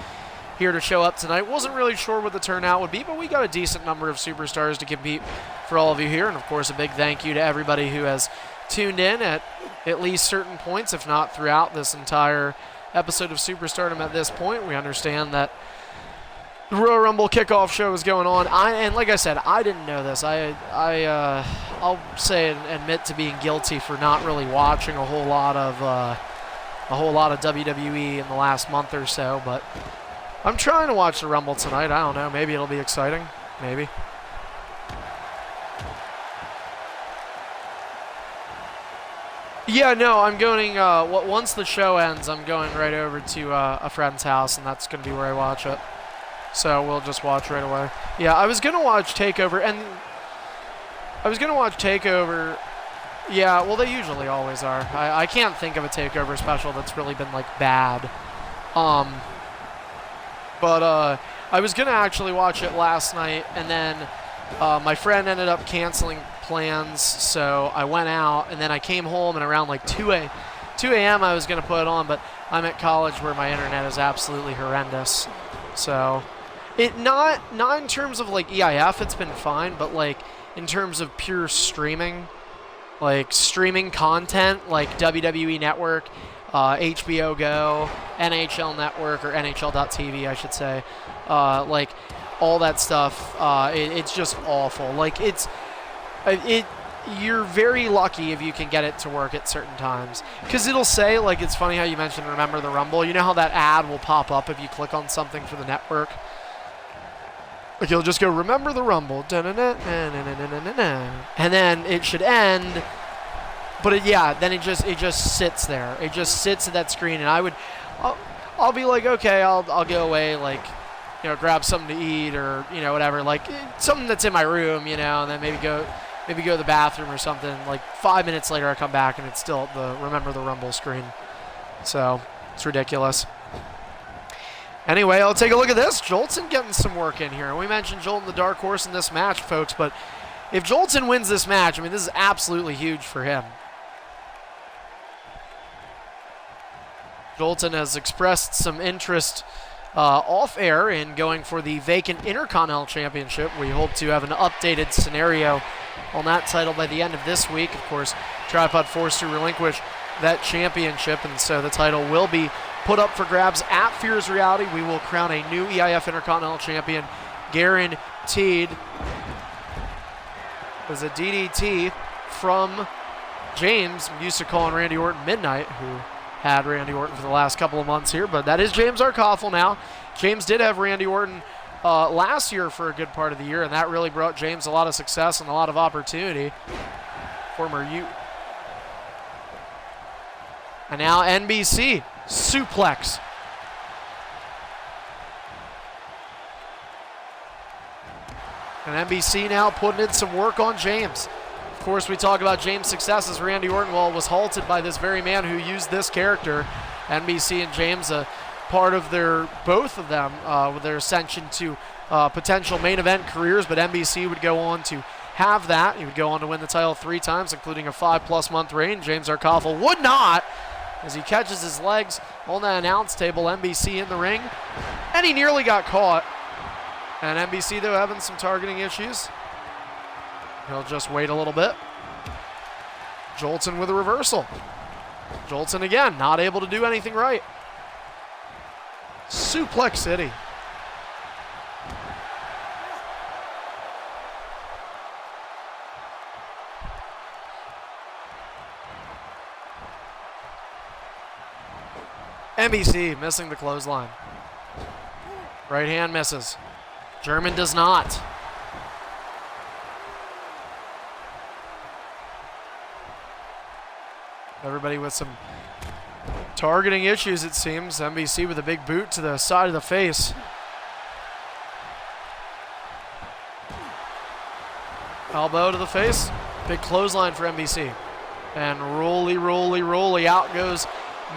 here to show up tonight. Wasn't really sure what the turnout would be, but we got a decent number of superstars to compete for all of you here. And of course, a big thank you to everybody who has tuned in at least certain points, if not throughout this entire episode of Superstardom at this point. We understand that the Royal Rumble kickoff show is going on. And like I said, I didn't know this. I'll say and admit to being guilty for not really watching a whole lot of WWE in the last month or so, but I'm trying to watch the Rumble tonight. I don't know. Maybe it'll be exciting. Maybe. Yeah, no, I'm going, once the show ends, I'm going right over to a friend's house, and that's going to be where I watch it. So we'll just watch right away. Yeah, I was going to watch TakeOver, and Yeah, well, they usually always are. I can't think of a TakeOver special that's really been, like, bad. But I was going to actually watch it last night, and then my friend ended up canceling plans, so I went out, and then I came home, and around like 2 a.m. I was going to put it on, but I'm at college where my internet is absolutely horrendous. So not in terms of like EIF, it's been fine, but like in terms of pure streaming, like streaming content, like WWE Network, HBO Go, NHL Network, or NHL.tv, I should say, like all that stuff, it's just awful. Like you're very lucky if you can get it to work at certain times, because it'll say, like, it's funny how you mentioned Remember the Rumble. You know how that ad will pop up if you click on something for the network? Like, you'll just go, Remember the Rumble, and then it should end, but then it just sits there. It just sits at that screen, and I'll be like, okay, I'll go away, like, you know, grab something to eat, or, you know, whatever, like something that's in my room, you know, and then maybe go to the bathroom or something. Like 5 minutes later, I come back and it's still the Remember the Rumble screen. So it's ridiculous. Anyway, I'll take a look at this. Jolton getting some work in here. We mentioned Jolton the dark horse in this match, folks, but if Jolton wins this match, I mean, this is absolutely huge for him. Jolton has expressed some interest off air in going for the vacant Intercontinental Championship. We hope to have an updated scenario on that title by the end of this week. Of course, Tripod forced to relinquish that championship, and so the title will be put up for grabs at Fear's Reality. We will crown a new EIF Intercontinental Champion, guaranteed. There's a DDT from James. I'm used to calling Randy Orton Midnight, who had Randy Orton for the last couple of months here, but that is James Arkoffel now. James did have Randy Orton last year for a good part of the year, and that really brought James a lot of success and a lot of opportunity. And now NBC, suplex. And NBC now putting in some work on James. Of course, we talk about James' success as Randy Orton was halted by this very man who used this character. NBC and James, part of both of them, with their ascension to potential main event careers, but NBC would go on to have that. He would go on to win the title 3 times, including a 5+ month reign. James Arkoffel would not, as he catches his legs on the announce table. NBC in the ring, and he nearly got caught. And NBC, though, having some targeting issues. He'll just wait a little bit. Jolton with a reversal. Jolton again, not able to do anything right. Suplex City. NBC missing the clothesline. Right hand misses. German does not. Everybody with some targeting issues, it seems. NBC with a big boot to the side of the face. Elbow to the face. Big clothesline for NBC. And roly, out goes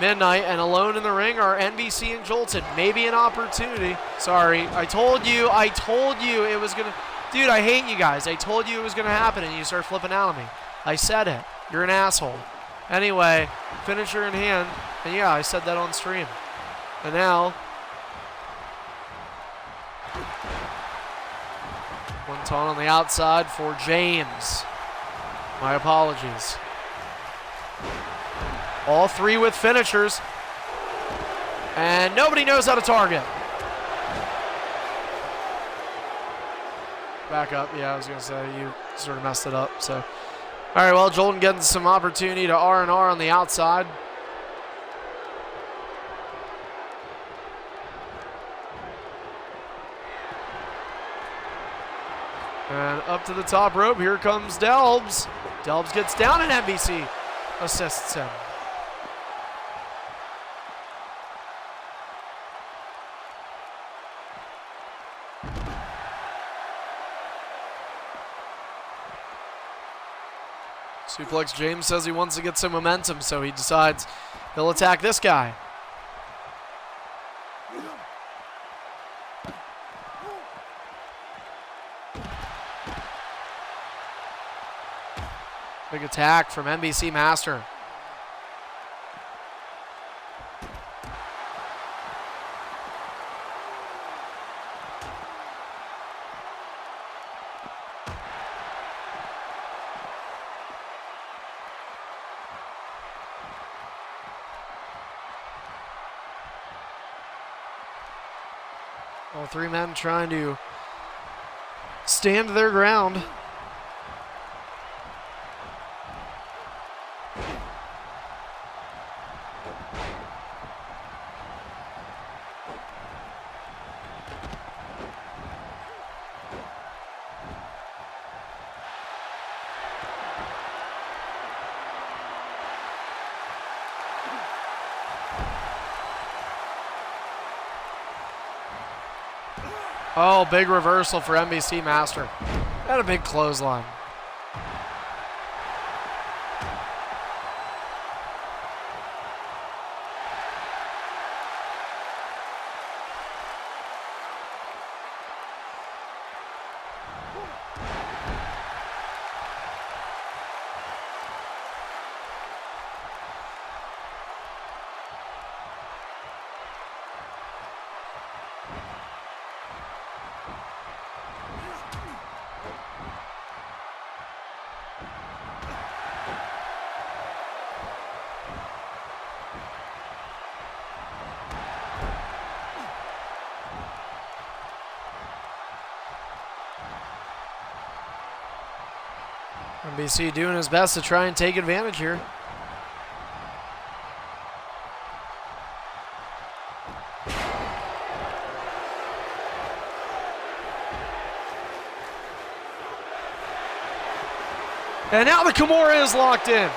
Midnight, and alone in the ring are NBC and Jolton. Maybe an opportunity. Sorry, I told you it was gonna. Dude, I hate you guys. I told you it was gonna happen, and you start flipping out on me. I said it. You're an asshole. Anyway, finisher in hand, and yeah, I said that on stream. And now, one ton on the outside for James. My apologies. All three with finishers. And nobody knows how to target. Back up. Yeah, I was going to say, you sort of messed it up. So, all right, well, Jolton getting some opportunity to R&R on the outside. And up to the top rope. Here comes Delbs. Delbs gets down, and NBC assists him. Suplex James says he wants to get some momentum, so he decides he'll attack this guy. Big attack from NBC Master. All three men trying to stand their ground. Oh, big reversal for NBC Master. And a big clothesline. NBC doing his best to try and take advantage here. And now the Kimura is locked in.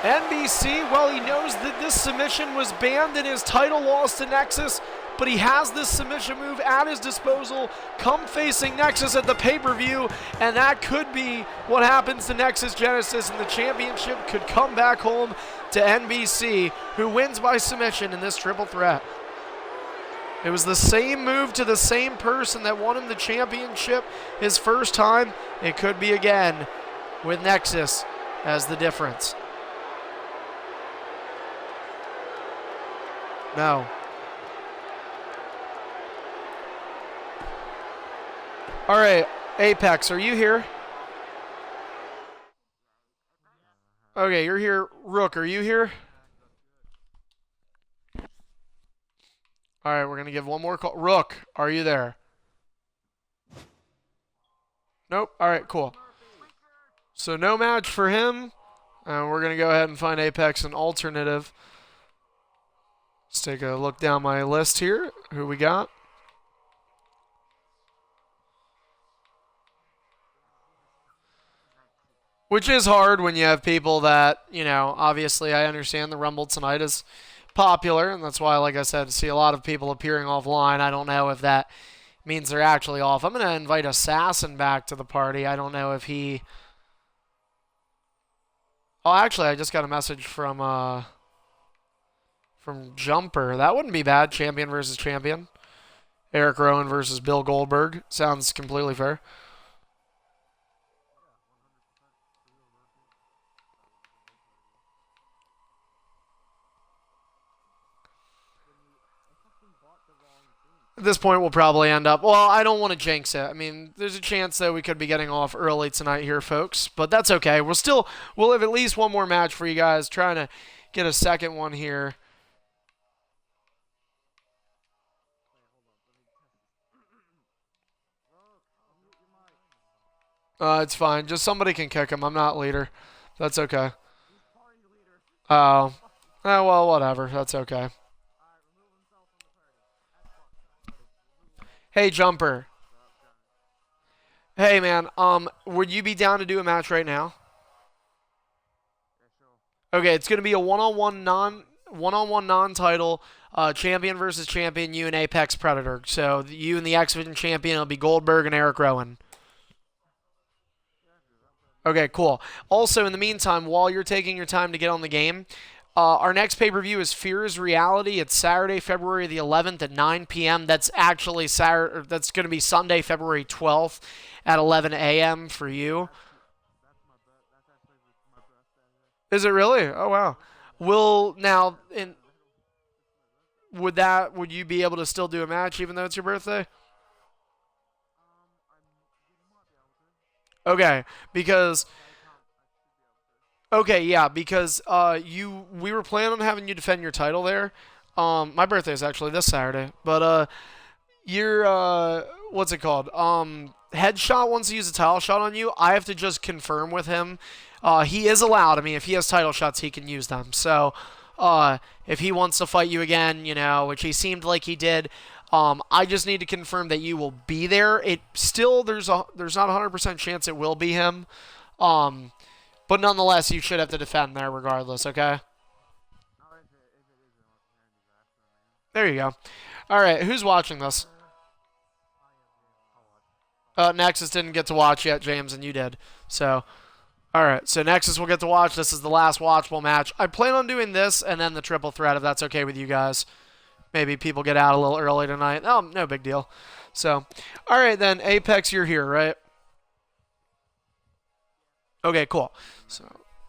NBC, well, he knows that this submission was banned in his title loss to Nexus, but he has this submission move at his disposal. Come facing Nexus at the pay-per-view, and that could be what happens to Nexus Genesis, and the championship could come back home to NBC, who wins by submission in this triple threat. It was the same move to the same person that won him the championship his first time. It could be again with Nexus as the difference. No. All right, Apex, are you here? Okay, you're here. Rook, are you here? All right, we're going to give one more call. Rook, are you there? Nope. All right, cool. So no match for him. And we're going to go ahead and find Apex an alternative. Let's take a look down my list here. Who we got? Which is hard when you have people that, obviously I understand the Rumble tonight is popular, and that's why, like I said, see a lot of people appearing offline. I don't know if that means they're actually off. I'm going to invite Assassin back to the party. I don't know if he... Oh, actually, I just got a message from Jumper. That wouldn't be bad. Champion versus champion. Eric Rowan versus Bill Goldberg. Sounds completely fair. At this point, we'll probably end up... Well, I don't want to jinx it. I mean, there's a chance that we could be getting off early tonight here, folks. But that's okay. We'll have at least one more match for you guys. Trying to get a second one here. It's fine. Just somebody can kick him. I'm not leader. That's okay. Oh. Well, whatever. That's okay. Hey, Jumper. Hey, man. Would you be down to do a match right now? Okay, it's gonna be a one-on-one non-title champion versus champion. You and Apex Predator. So you and the X-Division champion will be Goldberg and Eric Rowan. Okay, cool. Also, in the meantime, while you're taking your time to get on the game, our next pay-per-view is Fear is Reality. It's Saturday, February the 11th at 9 p.m. That's actually Saturday. That's going to be Sunday, February 12th at 11 a.m. for you. Is it really? Oh wow. Will now in would you be able to still do a match even though it's your birthday? Okay, because okay, yeah, because we were planning on having you defend your title there. My birthday is actually this Saturday, but your what's it called? Headshot wants to use a title shot on you. I have to just confirm with him. He is allowed. I mean, if he has title shots, he can use them. So, if he wants to fight you again, which he seemed like he did, I just need to confirm that you will be there. It still there's not a 100% chance it will be him. But nonetheless, you should have to defend there regardless. Okay. There you go. All right, who's watching this? Nexus didn't get to watch yet, James, and you did. So, all right. So Nexus will get to watch. This is the last watchable match. I plan on doing this and then the triple threat if that's okay with you guys. Maybe people get out a little early tonight. Oh, no big deal. So, all right then. Apex, you're here, right? Okay, cool. So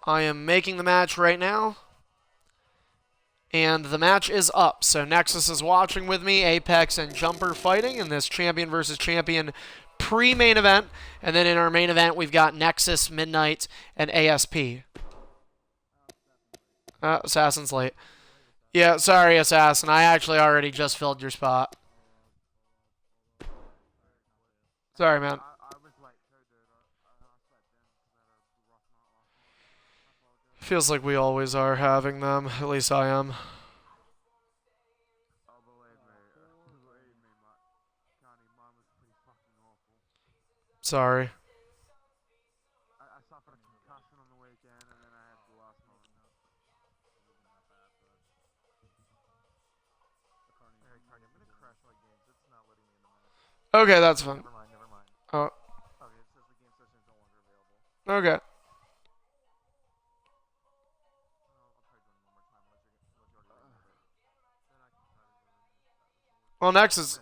I am making the match right now. And the match is up. So Nexus is watching with me. Apex and Jumper fighting in this champion versus champion pre-main event. And then in our main event, we've got Nexus, Midnight, and ASP. Assassin's late. Yeah, sorry, Assassin. I actually already just filled your spot. Sorry, man. Feels like we always are having them. At least I am. Sorry. Okay, that's fine. Oh. Okay. Well, Nexus.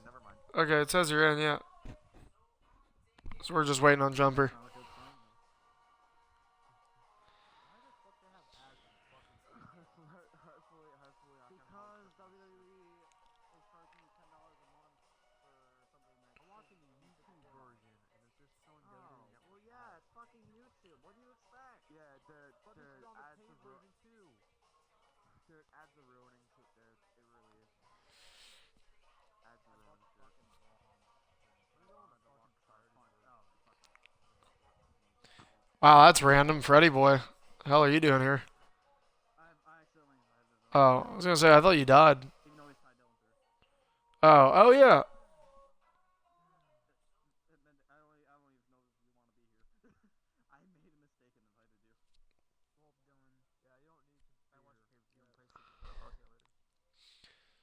Okay, it says you're in, yeah. So we're just waiting on Jumper. to it, adds the ruining to it there. It really is. Adds the ruining to it. Wow, that's random. Freddy boy. The hell are you doing here? I accidentally invited him. Oh, I was gonna say, I thought you died. Even though he's tied Dylan through. Oh yeah. I don't even know if you want to be here. I made a mistake and invited you. Well, Dylan, yeah, you don't need to. I want you to play Super. Okay, later.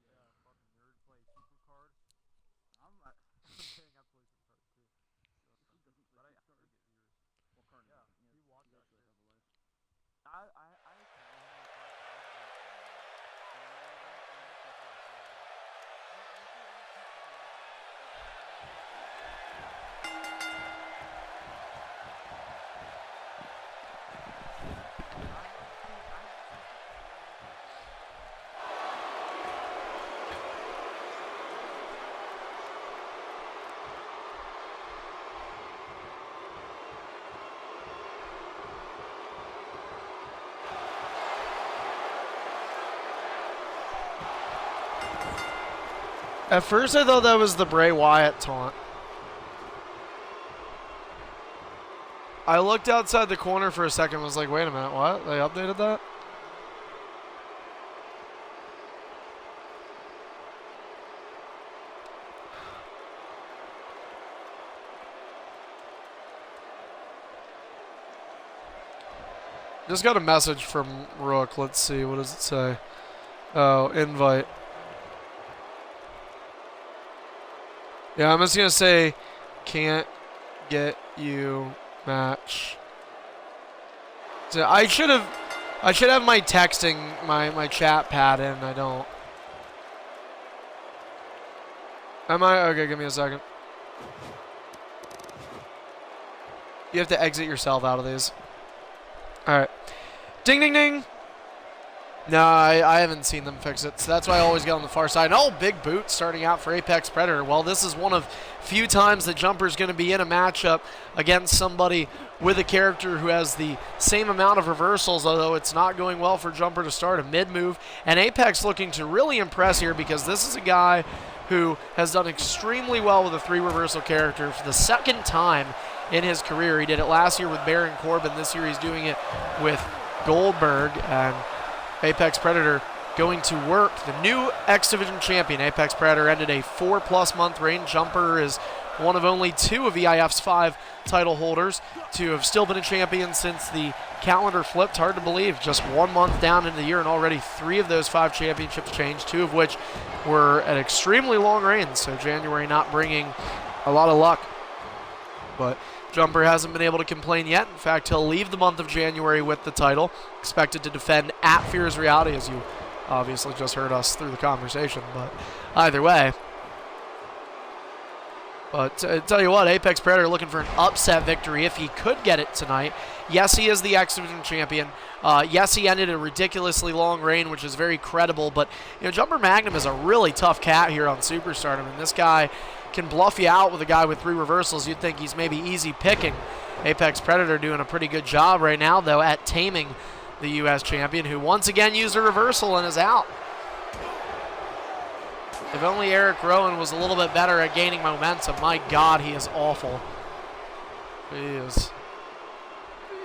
Yeah, fucking nerd play Super Card. I'm playing absolutely Super Card too. He doesn't play Super Card. Well, Carney doesn't. He watched that shit. Have a life. I At first, I thought that was the Bray Wyatt taunt. I looked outside the corner for a second and was like, wait a minute, what? They updated that? Just got a message from Rook. Let's see. What does it say? Oh, invite. Yeah, I'm just going to say, can't get match. So I should have my texting, my chat pad in. I don't. Am I? Okay, give me a second. You have to exit yourself out of these. All right. Ding, ding, ding. No, I haven't seen them fix it, so that's why I always get on the far side. Oh, big boot starting out for Apex Predator. Well, this is one of few times that Jumper's going to be in a matchup against somebody with a character who has the same amount of reversals, although it's not going well for Jumper to start a mid-move. And Apex looking to really impress here because this is a guy who has done extremely well with a 3 reversal character for the second time in his career. He did it last year with Baron Corbin. This year he's doing it with Goldberg, and Apex Predator going to work the new X Division champion. Apex Predator ended a 4+ month reign. Jumper is one of only 2 of EIF's 5 title holders to have still been a champion since the calendar flipped. Hard to believe, just 1 month down into the year and already 3 of those 5 championships changed, 2 of which were at extremely long reigns, so January not bringing a lot of luck. But Jumper hasn't been able to complain yet. In fact, he'll leave the month of January with the title, expected to defend at Fear's Reality, as you obviously just heard us through the conversation. But either way. But tell you what, Apex Predator looking for an upset victory if he could get it tonight. Yes, he is the X Division champion. Yes, he ended a ridiculously long reign, which is very credible. But you know, Jumper Magnum is a really tough cat here on Superstardom, and this guy can bluff you out with a guy with 3 reversals. You'd think he's maybe easy picking. Apex Predator doing a pretty good job right now, though, at taming the U.S. champion, who once again used a reversal and is out. If only Eric Rowan was a little bit better at gaining momentum. My God, he is awful. He is.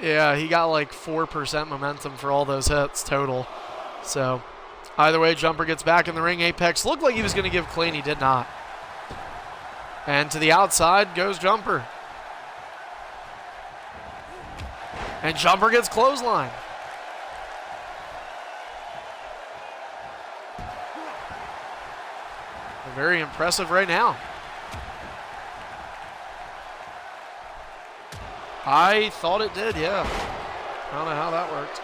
Yeah, he got like 4% momentum for all those hits total. So, either way, Jumper gets back in the ring. Apex looked like he was going to give clean. He did not. And to the outside goes Jumper. And Jumper gets clothesline. Very impressive right now. I thought it did, yeah. I don't know how that worked.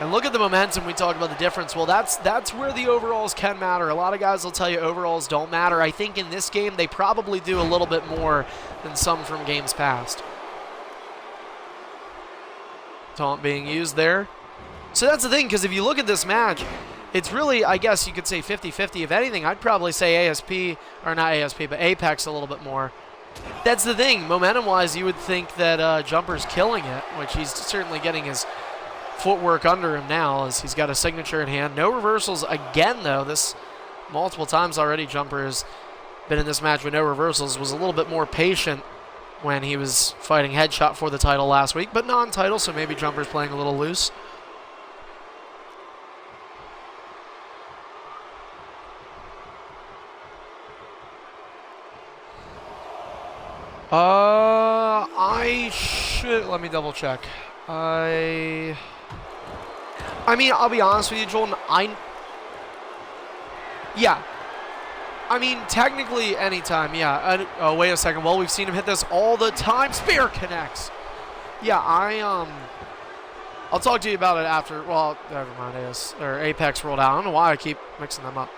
And look at the momentum. We talked about the difference. Well, that's where the overalls can matter. A lot of guys will tell you overalls don't matter. I think in this game they probably do a little bit more than some from games past. Taunt being used there. So that's the thing, because if you look at this match, it's really, I guess you could say 50-50. If anything, I'd probably say ASP, or not ASP, but Apex a little bit more. that's the thing. Momentum-wise, you would think that Jumper's killing it, which he's certainly getting his footwork under him now as he's got a signature in hand. No reversals again, though. This multiple times already, Jumper has been in this match with no reversals. Was a little bit more patient when he was fighting Headshot for the title last week, but non-title, so maybe Jumper's playing a little loose. Let me double check. I mean, I'll be honest with you, Joel, yeah. I mean, technically anytime, yeah. Oh, wait a second. Well, we've seen him hit this all the time. Spear connects. Yeah, I'll talk to you about it after, well, never mind, Apex rolled out. I don't know why I keep mixing them up.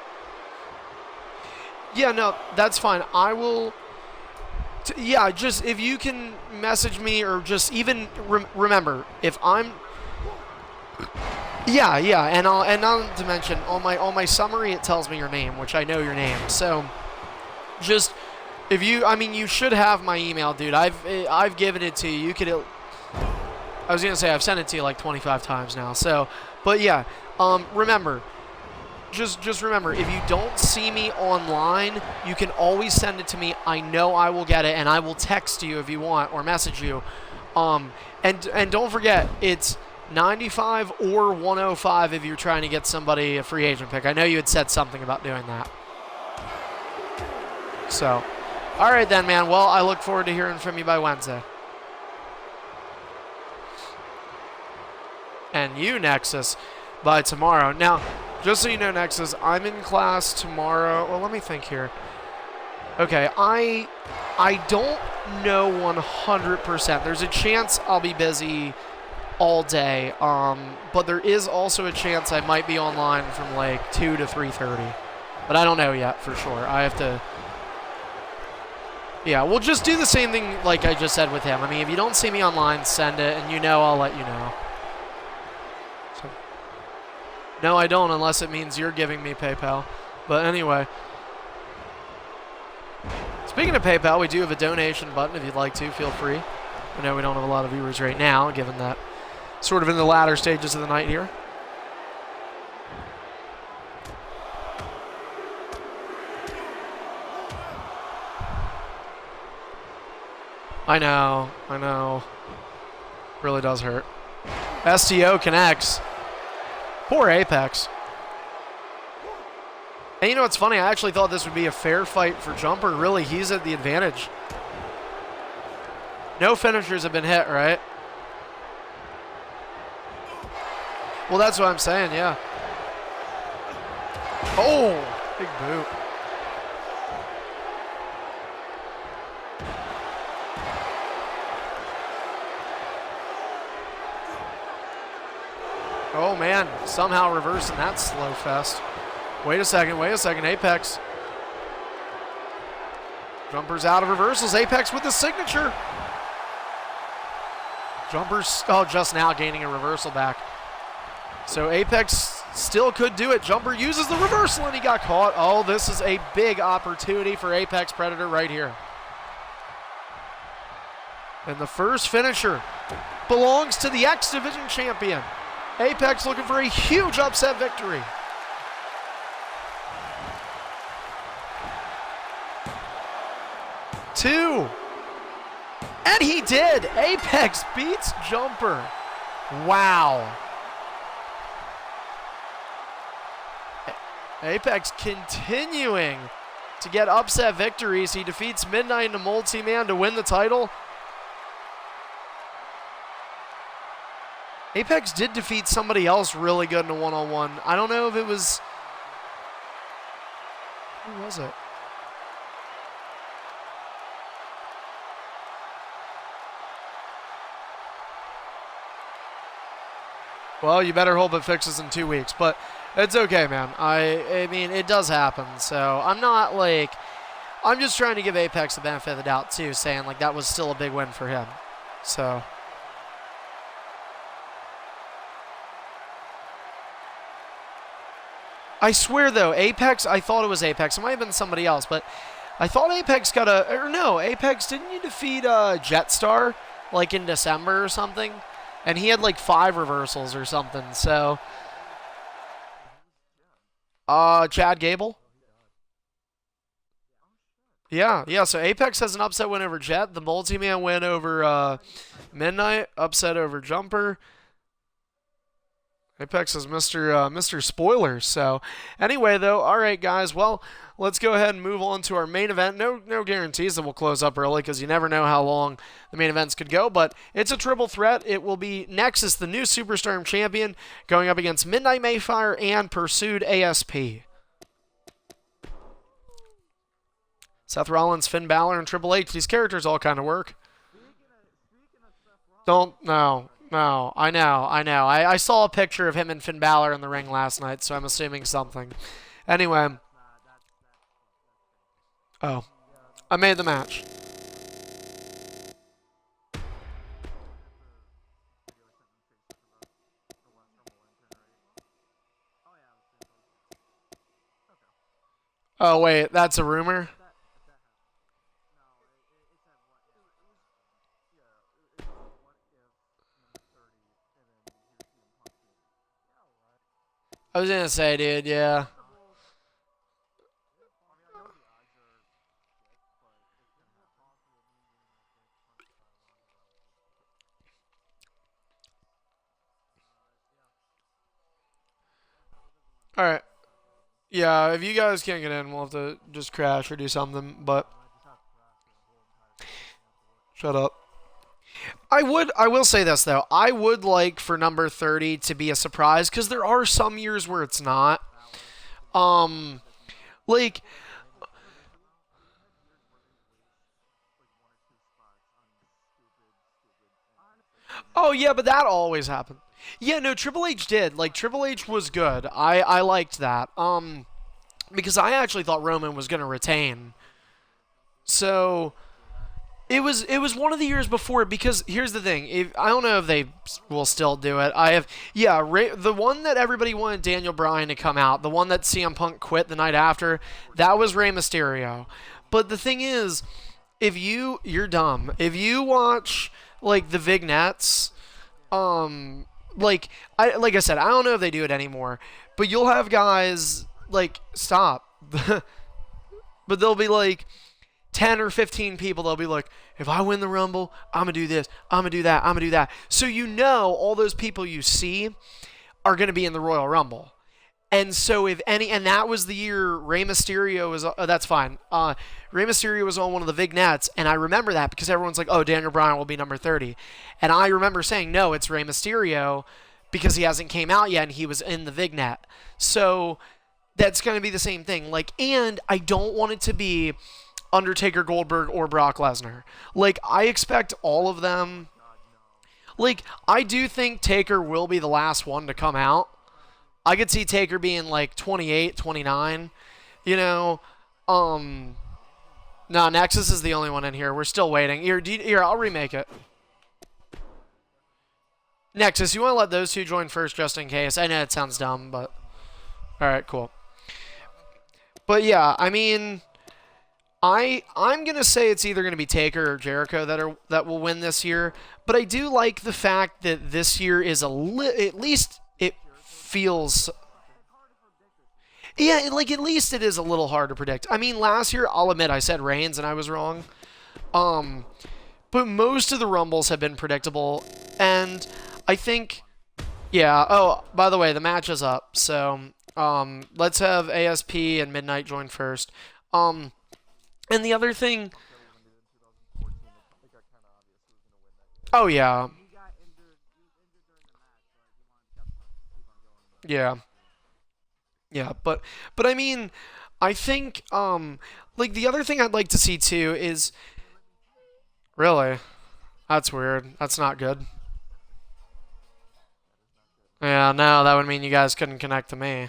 Yeah, no, that's fine. I will... yeah, just if you can message me or just even remember if I'm yeah, and not to mention on my summary it tells me your name, which I know your name. So just if you, I mean, you should have my email, dude. I've given it to you. You could, I was gonna say I've sent it to you like 25 times now. So, but yeah, remember. Just remember, if you don't see me online, you can always send it to me. I know I will get it, and I will text you if you want or message you. And don't forget, it's 95 or 105 if you're trying to get somebody a free agent pick. I know you had said something about doing that. So, all right then, man. Well, I look forward to hearing from you by Wednesday. And you, Nexus, by tomorrow. Now, just so you know, Nexus, I'm in class tomorrow. Well, let me think here. Okay, I don't know 100%. There's a chance I'll be busy all day, but there is also a chance I might be online from like 2 to 3:30. But I don't know yet for sure. I have to... yeah, we'll just do the same thing like I just said with him. I mean, if you don't see me online, send it, and you know I'll let you know. No, I don't, unless it means you're giving me PayPal. But anyway. Speaking of PayPal, we do have a donation button if you'd like to. Feel free. I know we don't have a lot of viewers right now, given that sort of in the latter stages of the night here. I know. Really does hurt. STO connects. Poor Apex. And you know what's funny? I actually thought this would be a fair fight for Jumper. Really, he's at the advantage. No finishers have been hit, right? Well, that's what I'm saying, yeah. Oh, big boot. Oh, man. Somehow reversing that slow fest. Wait a second. Apex. Jumper's out of reversals. Apex with the signature. Jumper's, oh, just now gaining a reversal back. So Apex still could do it. Jumper uses the reversal and he got caught. Oh, this is a big opportunity for Apex Predator right here. And the first finisher belongs to the X Division champion. Apex looking for a huge upset victory. Two. And he did. Apex beats Jumper. Wow. Apex continuing to get upset victories. He defeats Midnight and a multi-man to win the title. Apex did defeat somebody else really good in a one-on-one. I don't know if it was... who was it? Well, you better hope it fixes in 2 weeks, but it's okay, man. I mean, it does happen, so I'm not like... I'm just trying to give Apex the benefit of the doubt, too, saying like that was still a big win for him. So... I swear, though, Apex, I thought it was Apex. It might have been somebody else, but I thought Apex got a, or no, Apex, didn't you defeat Jetstar like in December or something? And he had like 5 reversals or something. So, Chad Gable. Yeah. So Apex has an upset win over Jet. The multi-man win over Midnight. Upset over Jumper. Apex is Mr. Spoiler. So, anyway, though, all right, guys. Well, let's go ahead and move on to our main event. No guarantees that we'll close up early because you never know how long the main events could go. But it's a triple threat. It will be Nexus, the new Superstar champion, going up against Midnight Mayfire and Pursued ASP. Seth Rollins, Finn Balor, and Triple H. These characters all kind of work. No, I know. I saw a picture of him and Finn Balor in the ring last night, so I'm assuming something. Anyway. Oh. I made the match. Oh, wait, that's a rumor? I was gonna say, dude, yeah. Alright. Yeah, if you guys can't get in, we'll have to just crash or do something, but... Shut up. I will say this, though. I would like for number 30 to be a surprise, because there are some years where it's not. Like... Oh, yeah, but that always happened. Yeah, no, Triple H did. Like, Triple H was good. I liked that. Because I actually thought Roman was going to retain. So... It was one of the years before, because here's the thing. I don't know if they will still do it. The one that everybody wanted Daniel Bryan to come out, the one that CM Punk quit the night after, that was Rey Mysterio. But the thing is, you're dumb. If you watch like the vignettes, like I said, I don't know if they do it anymore, but you'll have guys like stop. But they'll be like 10 or 15 people, they'll be like, if I win the Rumble, I'm going to do this, I'm going to do that, I'm going to do that. So you know all those people you see are going to be in the Royal Rumble. And so and that was the year Rey Mysterio was, that's fine. Rey Mysterio was on one of the vignettes, and I remember that because everyone's like, oh, Daniel Bryan will be number 30. And I remember saying, no, it's Rey Mysterio because he hasn't came out yet and he was in the vignette. So that's going to be the same thing. Like, and I don't want it to be Undertaker, Goldberg, or Brock Lesnar. Like, I expect all of them. Like, I do think Taker will be the last one to come out. I could see Taker being like 28, 29. You know, no, Nexus is the only one in here. We're still waiting. Here, I'll remake it. Nexus, you want to let those two join first just in case? I know it sounds dumb, but... Alright, cool. But yeah, I mean... I'm going to say it's either going to be Taker or Jericho that will win this year, but I do like the fact that this year is at least it feels... Yeah, like at least it is a little hard to predict. I mean, last year, I'll admit, I said Reigns and I was wrong. But most of the Rumbles have been predictable, and I think... Yeah, oh, by the way, the match is up, so let's have ASP and Midnight join first. And the other thing... Oh, yeah. Yeah. Yeah, but I mean, I think, like, the other thing I'd like to see, too, is... Really? That's weird. That's not good. Yeah, no, that would mean you guys couldn't connect to me.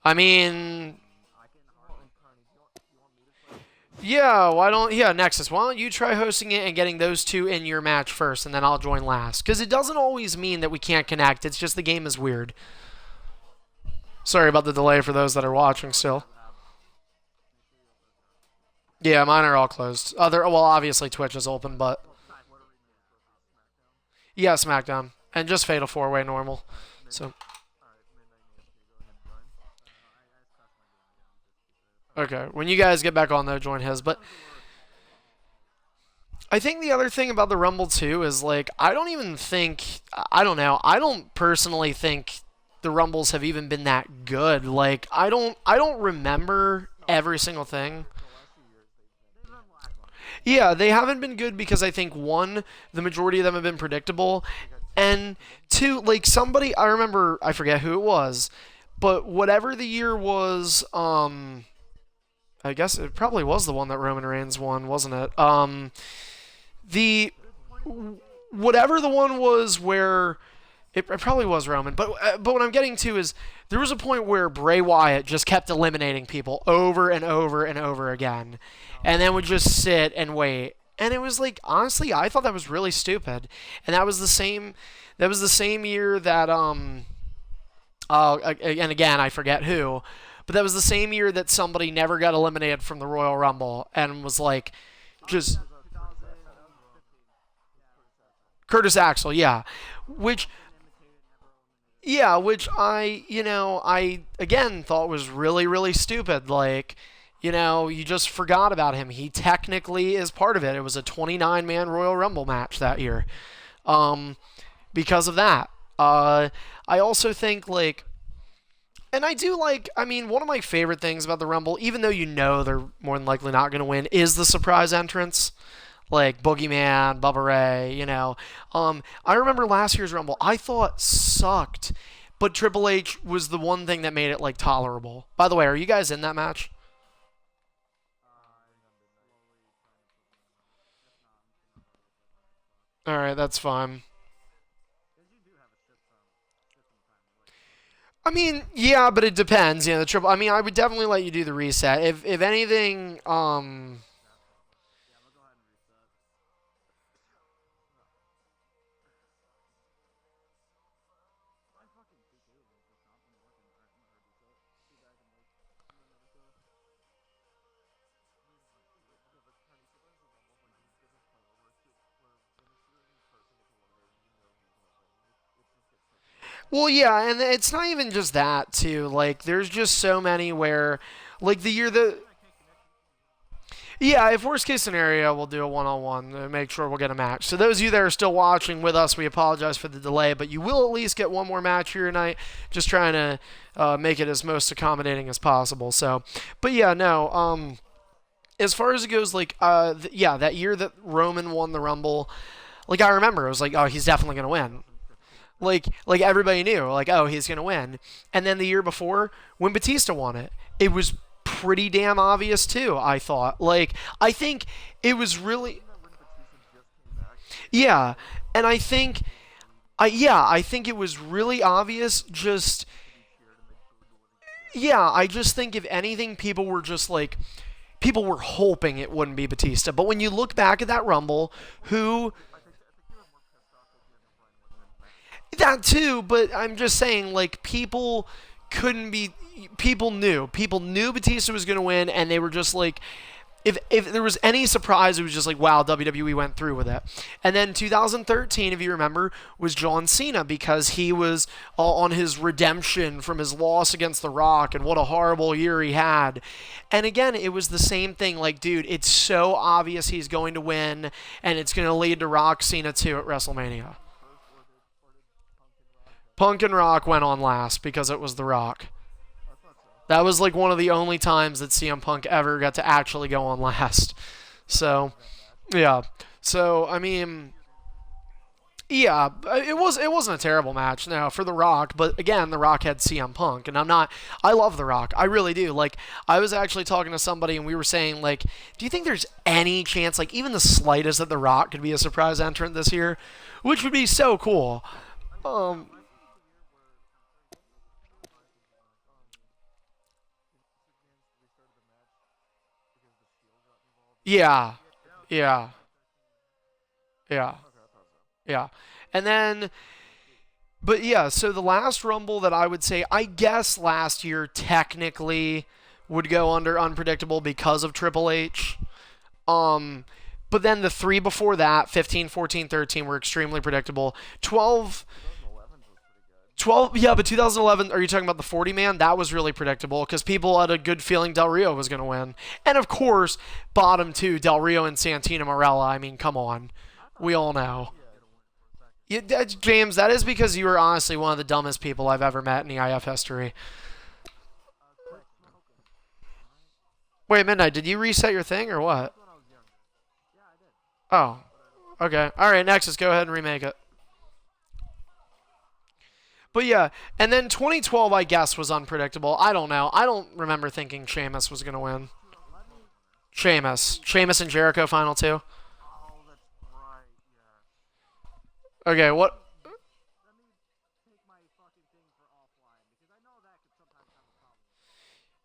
I mean... Yeah, Nexus, why don't you try hosting it and getting those two in your match first, and then I'll join last. Because it doesn't always mean that we can't connect, it's just the game is weird. Sorry about the delay for those that are watching still. Yeah, mine are all closed. Other well, obviously Twitch is open, but yeah, SmackDown and just Fatal 4-Way normal. So okay, when you guys get back on though, join his. But I think the other thing about the Rumble too is like I don't even think I don't know. I don't personally think the Rumbles have even been that good. Like I don't remember every single thing. Yeah, they haven't been good because I think one, the majority of them have been predictable, and two, like somebody I remember I forget who it was, but whatever the year was, I guess it probably was the one that Roman Reigns won, wasn't it? The whatever the one was where it probably was Roman, but what I'm getting to is there was a point where Bray Wyatt just kept eliminating people over and over and over again, and then would just sit and wait. And it was like honestly, I thought that was really stupid. And that was the same. That was the same year that and again I forget who, but that was the same year that somebody never got eliminated from the Royal Rumble and was like just Curtis Axel, yeah, which yeah, which I again thought was really, really stupid. Like, you just forgot about him. He technically is part of it. It was a 29-man Royal Rumble match that year. Um, because of that. I also think, like, and I do like, I mean, one of my favorite things about the Rumble, even though they're more than likely not going to win, is the surprise entrance like Boogeyman, Bubba Ray, I remember last year's Rumble, I thought sucked, but Triple H was the one thing that made it like tolerable. By the way, are you guys in that match? All right, that's fine. I mean, yeah, but it depends. The triple. I mean, I would definitely let you do the reset. If anything, well, yeah, and it's not even just that too. Like, there's just so many where, like the year that yeah, if worst case scenario, we'll do a one-on-one to make sure we'll get a match. So those of you that are still watching with us, we apologize for the delay, but you will at least get one more match here tonight. Just trying to make it as most accommodating as possible. So, but yeah, no. As far as it goes, like, yeah, that year that Roman won the Rumble, like I remember, it was like, oh, he's definitely gonna win. Like everybody knew, like, oh, he's gonna win. And then the year before, when Batista won it, it was pretty damn obvious too. I thought, like, I think it was really, yeah, and I think it was really obvious. Just yeah, I just think if anything, people were just like. People were hoping it wouldn't be Batista, but when you look back at that Rumble, who that too, but I'm just saying, like, people couldn't be. People knew Batista was going to win, and they were just like, if there was any surprise, it was just like, wow, WWE went through with it. And then 2013, if you remember, was John Cena because he was on his redemption from his loss against The Rock, and what a horrible year he had. And again, it was the same thing. Like, dude, it's so obvious he's going to win, and it's going to lead to Rock Cena 2 at WrestleMania. Punk and Rock went on last because it was The Rock. That was like one of the only times that CM Punk ever got to actually go on last. So, yeah. So, I mean, yeah, it wasn't a terrible match, no, for The Rock, but again, The Rock had CM Punk, and I love The Rock, I really do. Like, I was actually talking to somebody, and we were saying, like, do you think there's any chance, like, even the slightest, that The Rock could be a surprise entrant this year? Which would be so cool. Um, yeah, yeah, yeah, yeah. And then but yeah, so the last Rumble that I would say, I guess last year technically would go under unpredictable because of Triple H. But then the three before that, 15, 14, 13, were extremely predictable. 12, 12, yeah, but 2011, are you talking about the 40 man? That was really predictable because people had a good feeling Del Rio was going to win. And of course, bottom two, Del Rio and Santino Marella. I mean, come on. We all know. James, that is because you were honestly one of the dumbest people I've ever met in EIF history. Wait, Midnight, did you reset your thing or what? Oh, okay. All right, Nexus, go ahead and remake it. But yeah, and then 2012, I guess, was unpredictable. I don't know. I don't remember thinking Sheamus was going to win. Sheamus and Jericho final two. Okay, what?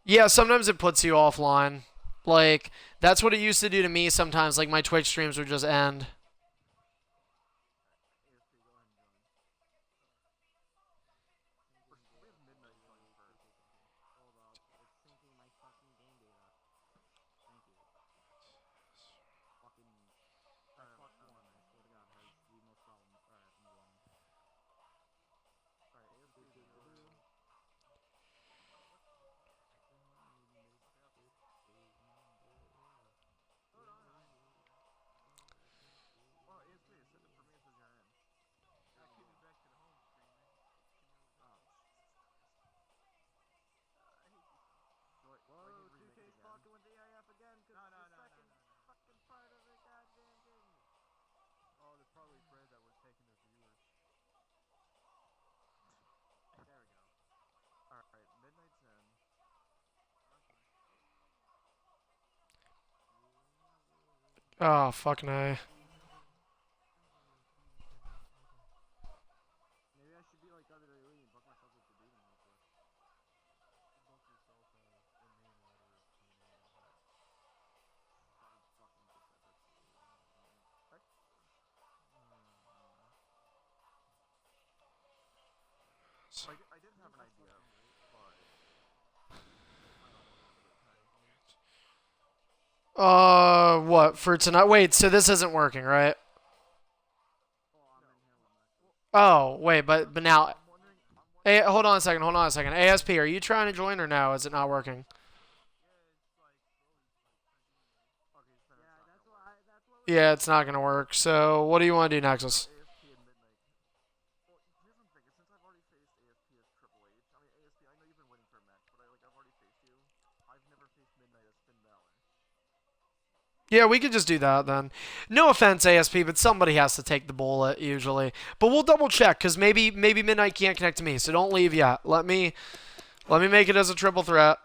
Yeah, sometimes it puts you offline. Like, that's what it used to do to me sometimes. Like, my Twitch streams would just end. Oh, fucking A. What, for tonight? Wait, so this isn't working, right? Oh, wait, but now... Hey, hold on a second. ASP, are you trying to join or no? Is it not working? Yeah, it's not going to work. So, what do you want to do, Nexus? Yeah, we could just do that then. No offense, ASP, but somebody has to take the bullet usually. But we'll double check because maybe Midnight can't connect to me, so don't leave yet. Let me make it as a triple threat.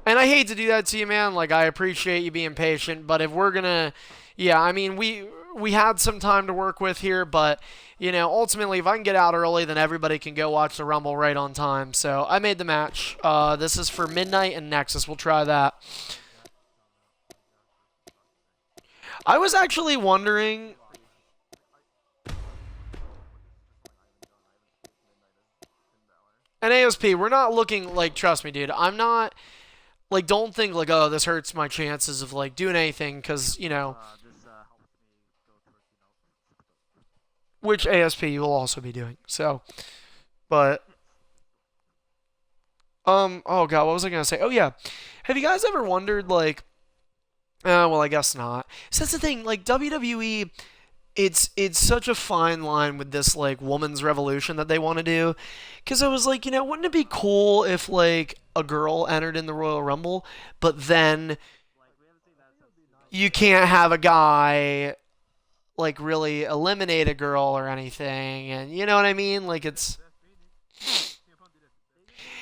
And I hate to do that to you, man. Like, I appreciate you being patient, but if we're gonna, yeah, I mean, we had some time to work with here, but you know, ultimately, if I can get out early, then everybody can go watch the Rumble right on time. So I made the match. This is for Midnight and Nexus. We'll try that. I was actually wondering. And ASP, we're not looking like, trust me, dude, I'm not, like, don't think, like, oh, this hurts my chances of, like, doing anything, because, you know, which ASP you will also be doing, so, but, oh, God, what was I going to say? Oh, yeah, have you guys ever wondered, like, well, I guess not. So that's the thing, like, WWE, it's such a fine line with this, like, woman's revolution that they want to do. Because I was like, you know, wouldn't it be cool if, like, a girl entered in the Royal Rumble, but then you can't have a guy, like, really eliminate a girl or anything, and you know what I mean? Like, it's...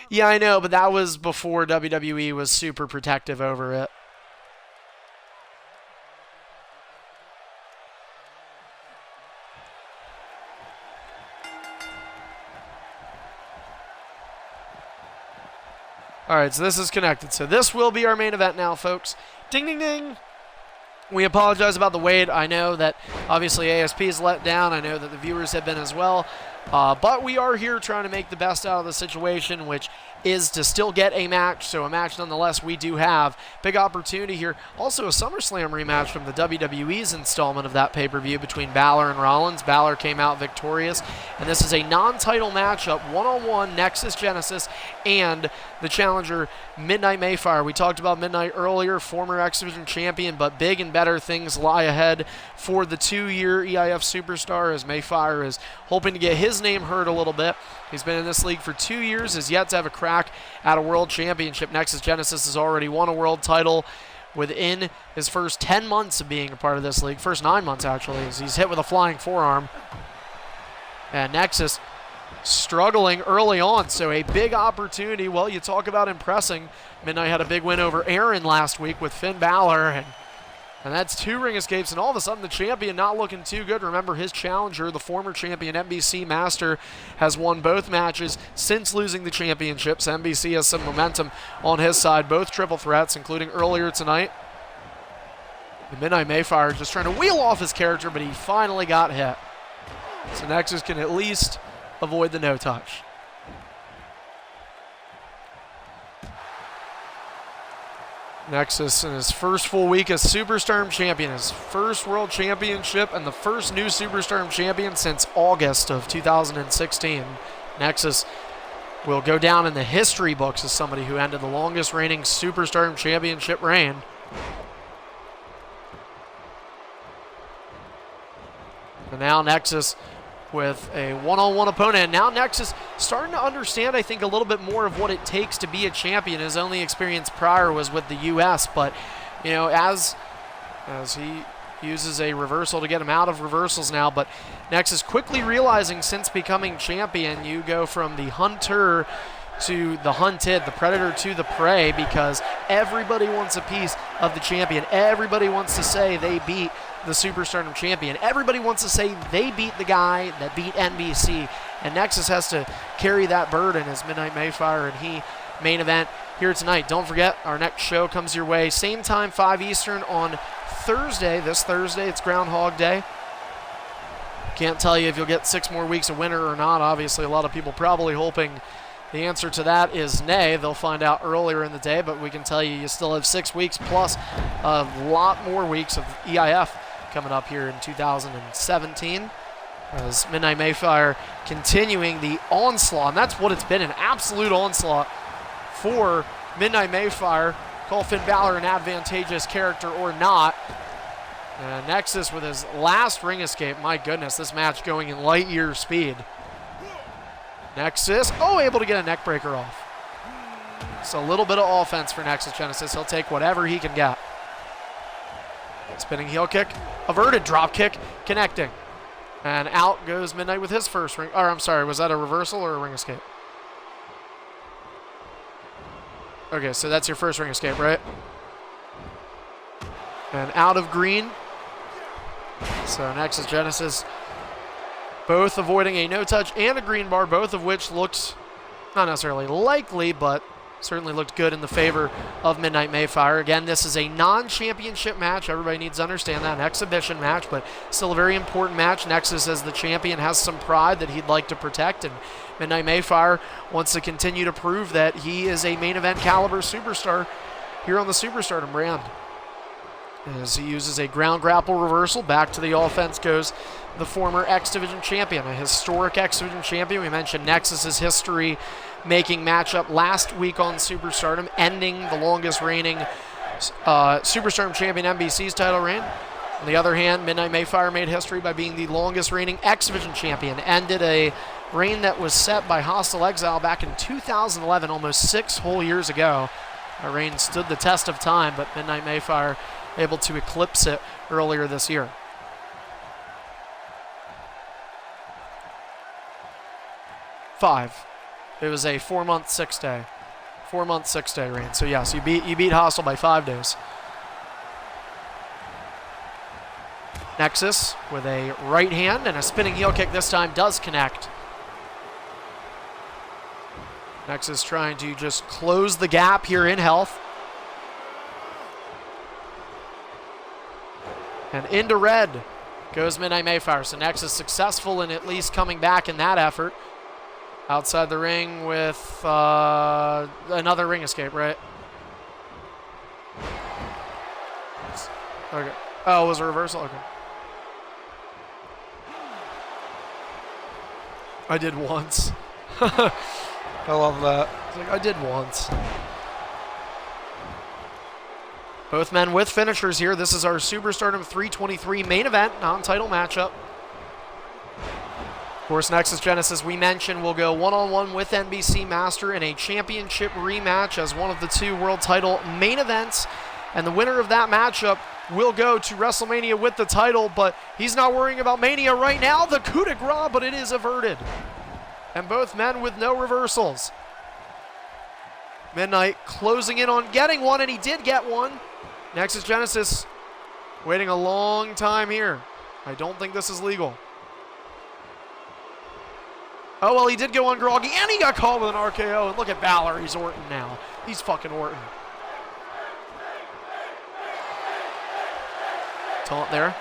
Yeah, I know, but that was before WWE was super protective over it. Alright, so this is connected. So this will be our main event now, folks. Ding, ding, ding. We apologize about the wait. I know that obviously ASP is let down. I know that the viewers have been as well. But we are here trying to make the best out of the situation, which is to still get a match, so a match nonetheless we do have. Big opportunity here. Also a SummerSlam rematch from the WWE's installment of that pay-per-view between Balor and Rollins. Balor came out victorious, and this is a non-title matchup, one-on-one, Nexus Genesis and the challenger Midnight Mayfire. We talked about Midnight earlier, former X Division champion, but big and better things lie ahead for the 2-year EIF superstar as Mayfire is hoping to get his name heard a little bit. He's been in this league for 2 years, has yet to have a crack at a world championship. Nexus Genesis has already won a world title within his first 10 months of being a part of this league. First 9 months, actually, as he's hit with a flying forearm. And Nexus struggling early on, so a big opportunity. Well, you talk about impressing. Midnight had a big win over Aaron last week with Finn Balor, and that's 2 ring escapes, and all of a sudden the champion not looking too good. Remember, his challenger, the former champion NBC Master, has won both matches since losing the championships. NBC has some momentum on his side, both triple threats, including earlier tonight. The Midnight Mayfire just trying to wheel off his character, but he finally got hit. So Nexus can at least avoid the no touch. Nexus in his first full week as Superstardom champion, his first world championship and the first new Superstardom champion since August of 2016. Nexus will go down in the history books as somebody who ended the longest reigning Superstardom championship reign. And now Nexus with a one-on-one opponent. And now Nexus starting to understand, I think, a little bit more of what it takes to be a champion. His only experience prior was with the U.S., but, you know, as he uses a reversal to get him out of reversals now, but Nexus quickly realizing since becoming champion, you go from the hunter to the hunted, the predator to the prey, because everybody wants a piece of the champion. Everybody wants to say they beat the Superstardom champion. Everybody wants to say they beat the guy that beat NBC, and Nexus has to carry that burden as Midnight Mayfire and he main event here tonight. Don't forget, our next show comes your way same time, 5 Eastern on Thursday. This Thursday, it's Groundhog Day. Can't tell you if you'll get 6 more weeks of winter or not. Obviously, a lot of people probably hoping the answer to that is nay. They'll find out earlier in the day, but we can tell you still have 6 weeks plus a lot more weeks of EIF coming up here in 2017 as Midnight Mayfire continuing the onslaught, and that's what it's been, an absolute onslaught for Midnight Mayfire. Call Finn Balor an advantageous character or not. Nexus with his last ring escape. My goodness, this match going in light year speed. Nexus, able to get a neck breaker off. It's a little bit of offense for Nexus Genesis. He'll take whatever he can get. Spinning heel kick, averted drop kick, connecting. And out goes Midnight with his first ring. Or I'm sorry, was that a reversal or a ring escape? Okay, so that's your first ring escape, right? And out of green. So Nexus Genesis both avoiding a no-touch and a green bar, both of which looked not necessarily likely, but certainly looked good in the favor of Midnight Mayfire. Again, this is a non-championship match. Everybody needs to understand that. An exhibition match, but still a very important match. Nexus, as the champion, has some pride that he'd like to protect, and Midnight Mayfire wants to continue to prove that he is a main event caliber superstar here on the Superstardom brand. As he uses a ground grapple reversal, back to the offense goes the former X Division champion, a historic X Division champion. We mentioned Nexus's history-making matchup last week on Superstardom, ending the longest reigning Superstardom champion NBC's title reign. On the other hand, Midnight Mayfire made history by being the longest reigning X Division champion, ended a reign that was set by Hostile Exile back in 2011, almost 6 whole years ago. That reign stood the test of time, but Midnight Mayfire able to eclipse it earlier this year. It was a 4-month, 6-day. 4-month, 6-day reign. So yes, you beat Hostile by 5 days. Nexus with a right hand and a spinning heel kick this time does connect. Nexus trying to just close the gap here in health. And into red goes Midnight Mayfire. So Nexus successful in at least coming back in that effort. Outside the ring with another ring escape, right? Okay. Oh, it was a reversal? Okay. I did once. I love that. It's like, I did once. Both men with finishers here. This is our Superstardom 323 main event, non-title matchup. Of course, Nexus Genesis, we mentioned, will go one-on-one with NBC Master in a championship rematch as one of the two world title main events. And the winner of that matchup will go to WrestleMania with the title, but he's not worrying about Mania right now. The coup de grace, but it is averted. And both men with no reversals. Midnight closing in on getting one, and he did get one. Nexus Genesis waiting a long time here. I don't think this is legal. Oh, well, he did go on Groggy, and he got called with an RKO. And look at Balor. He's Orton now. He's fucking Orton. Taunt there.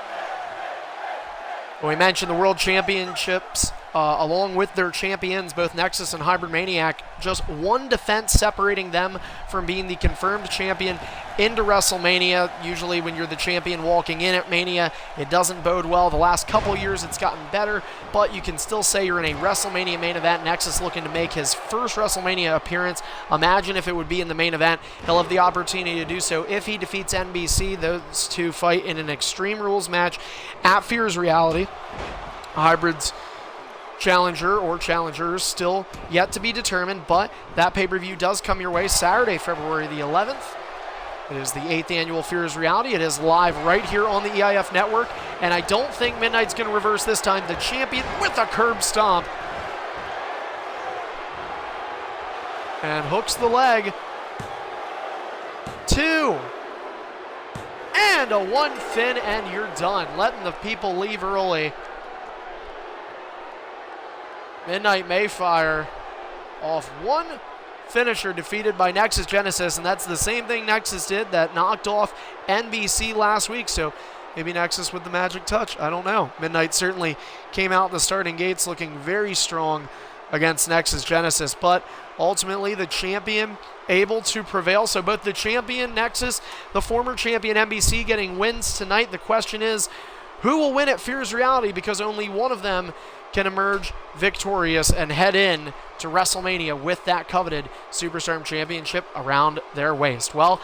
Well, we mentioned the World Championships, along with their champions, both Nexus and Hybrid Maniac, just one defense separating them from being the confirmed champion into WrestleMania. Usually when you're the champion walking in at Mania, it doesn't bode well. The last couple years it's gotten better, but you can still say you're in a WrestleMania main event. Nexus looking to make his first WrestleMania appearance. Imagine if it would be in the main event. He'll have the opportunity to do so if he defeats NBC. Those two fight in an Extreme Rules match at Fear's Reality. Hybrid's challenger or challengers still yet to be determined, but that pay-per-view does come your way Saturday, February the 11th. It is the 8th annual Fear's Reality. It is live right here on the EIF network, and I don't think Midnight's going to reverse this time. The champion with a curb stomp. And hooks the leg. 2. And a 1 fin, and you're done. Letting the people leave early. Midnight Mayfire off one finisher, defeated by Nexus Genesis, and that's the same thing Nexus did that knocked off NBC last week, so maybe Nexus with the magic touch. I don't know. Midnight certainly came out the starting gates looking very strong against Nexus Genesis, but ultimately the champion able to prevail. So both the champion Nexus, the former champion NBC getting wins tonight. The question is, who will win at Fear's Reality, because only one of them can emerge victorious and head in to WrestleMania with that coveted Superstardom Championship around their waist. Well,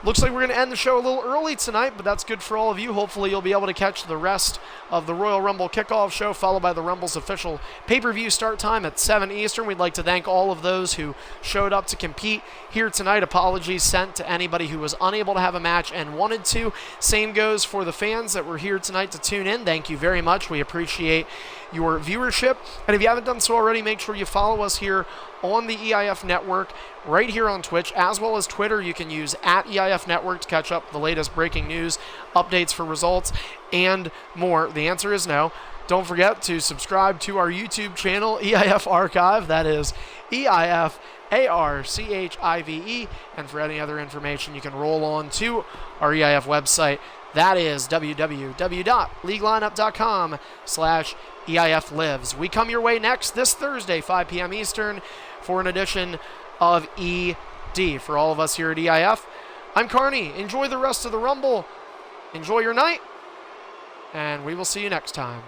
looks like we're going to end the show a little early tonight, but that's good for all of you. Hopefully you'll be able to catch the rest of the Royal Rumble kickoff show, followed by the Rumble's official pay-per-view start time at 7 Eastern. We'd like to thank all of those who showed up to compete here tonight. Apologies sent to anybody who was unable to have a match and wanted to. Same goes for the fans that were here tonight to tune in. Thank you very much. We appreciate your viewership. And if you haven't done so already, make sure you follow us here on the EIF Network, right here on Twitch, as well as Twitter. You can use @EIF Network to catch up the latest breaking news, updates for results, and more. The answer is no. Don't forget to subscribe to our YouTube channel, EIF Archive. That is EIF ARCHIVE. And for any other information, you can roll on to our EIF website. That is www.leaguelineup.com/EIF Lives. We come your way next this Thursday, 5 p.m. Eastern, for an edition of ED. For all of us here at EIF, I'm Carney. Enjoy the rest of the Rumble. Enjoy your night. And we will see you next time.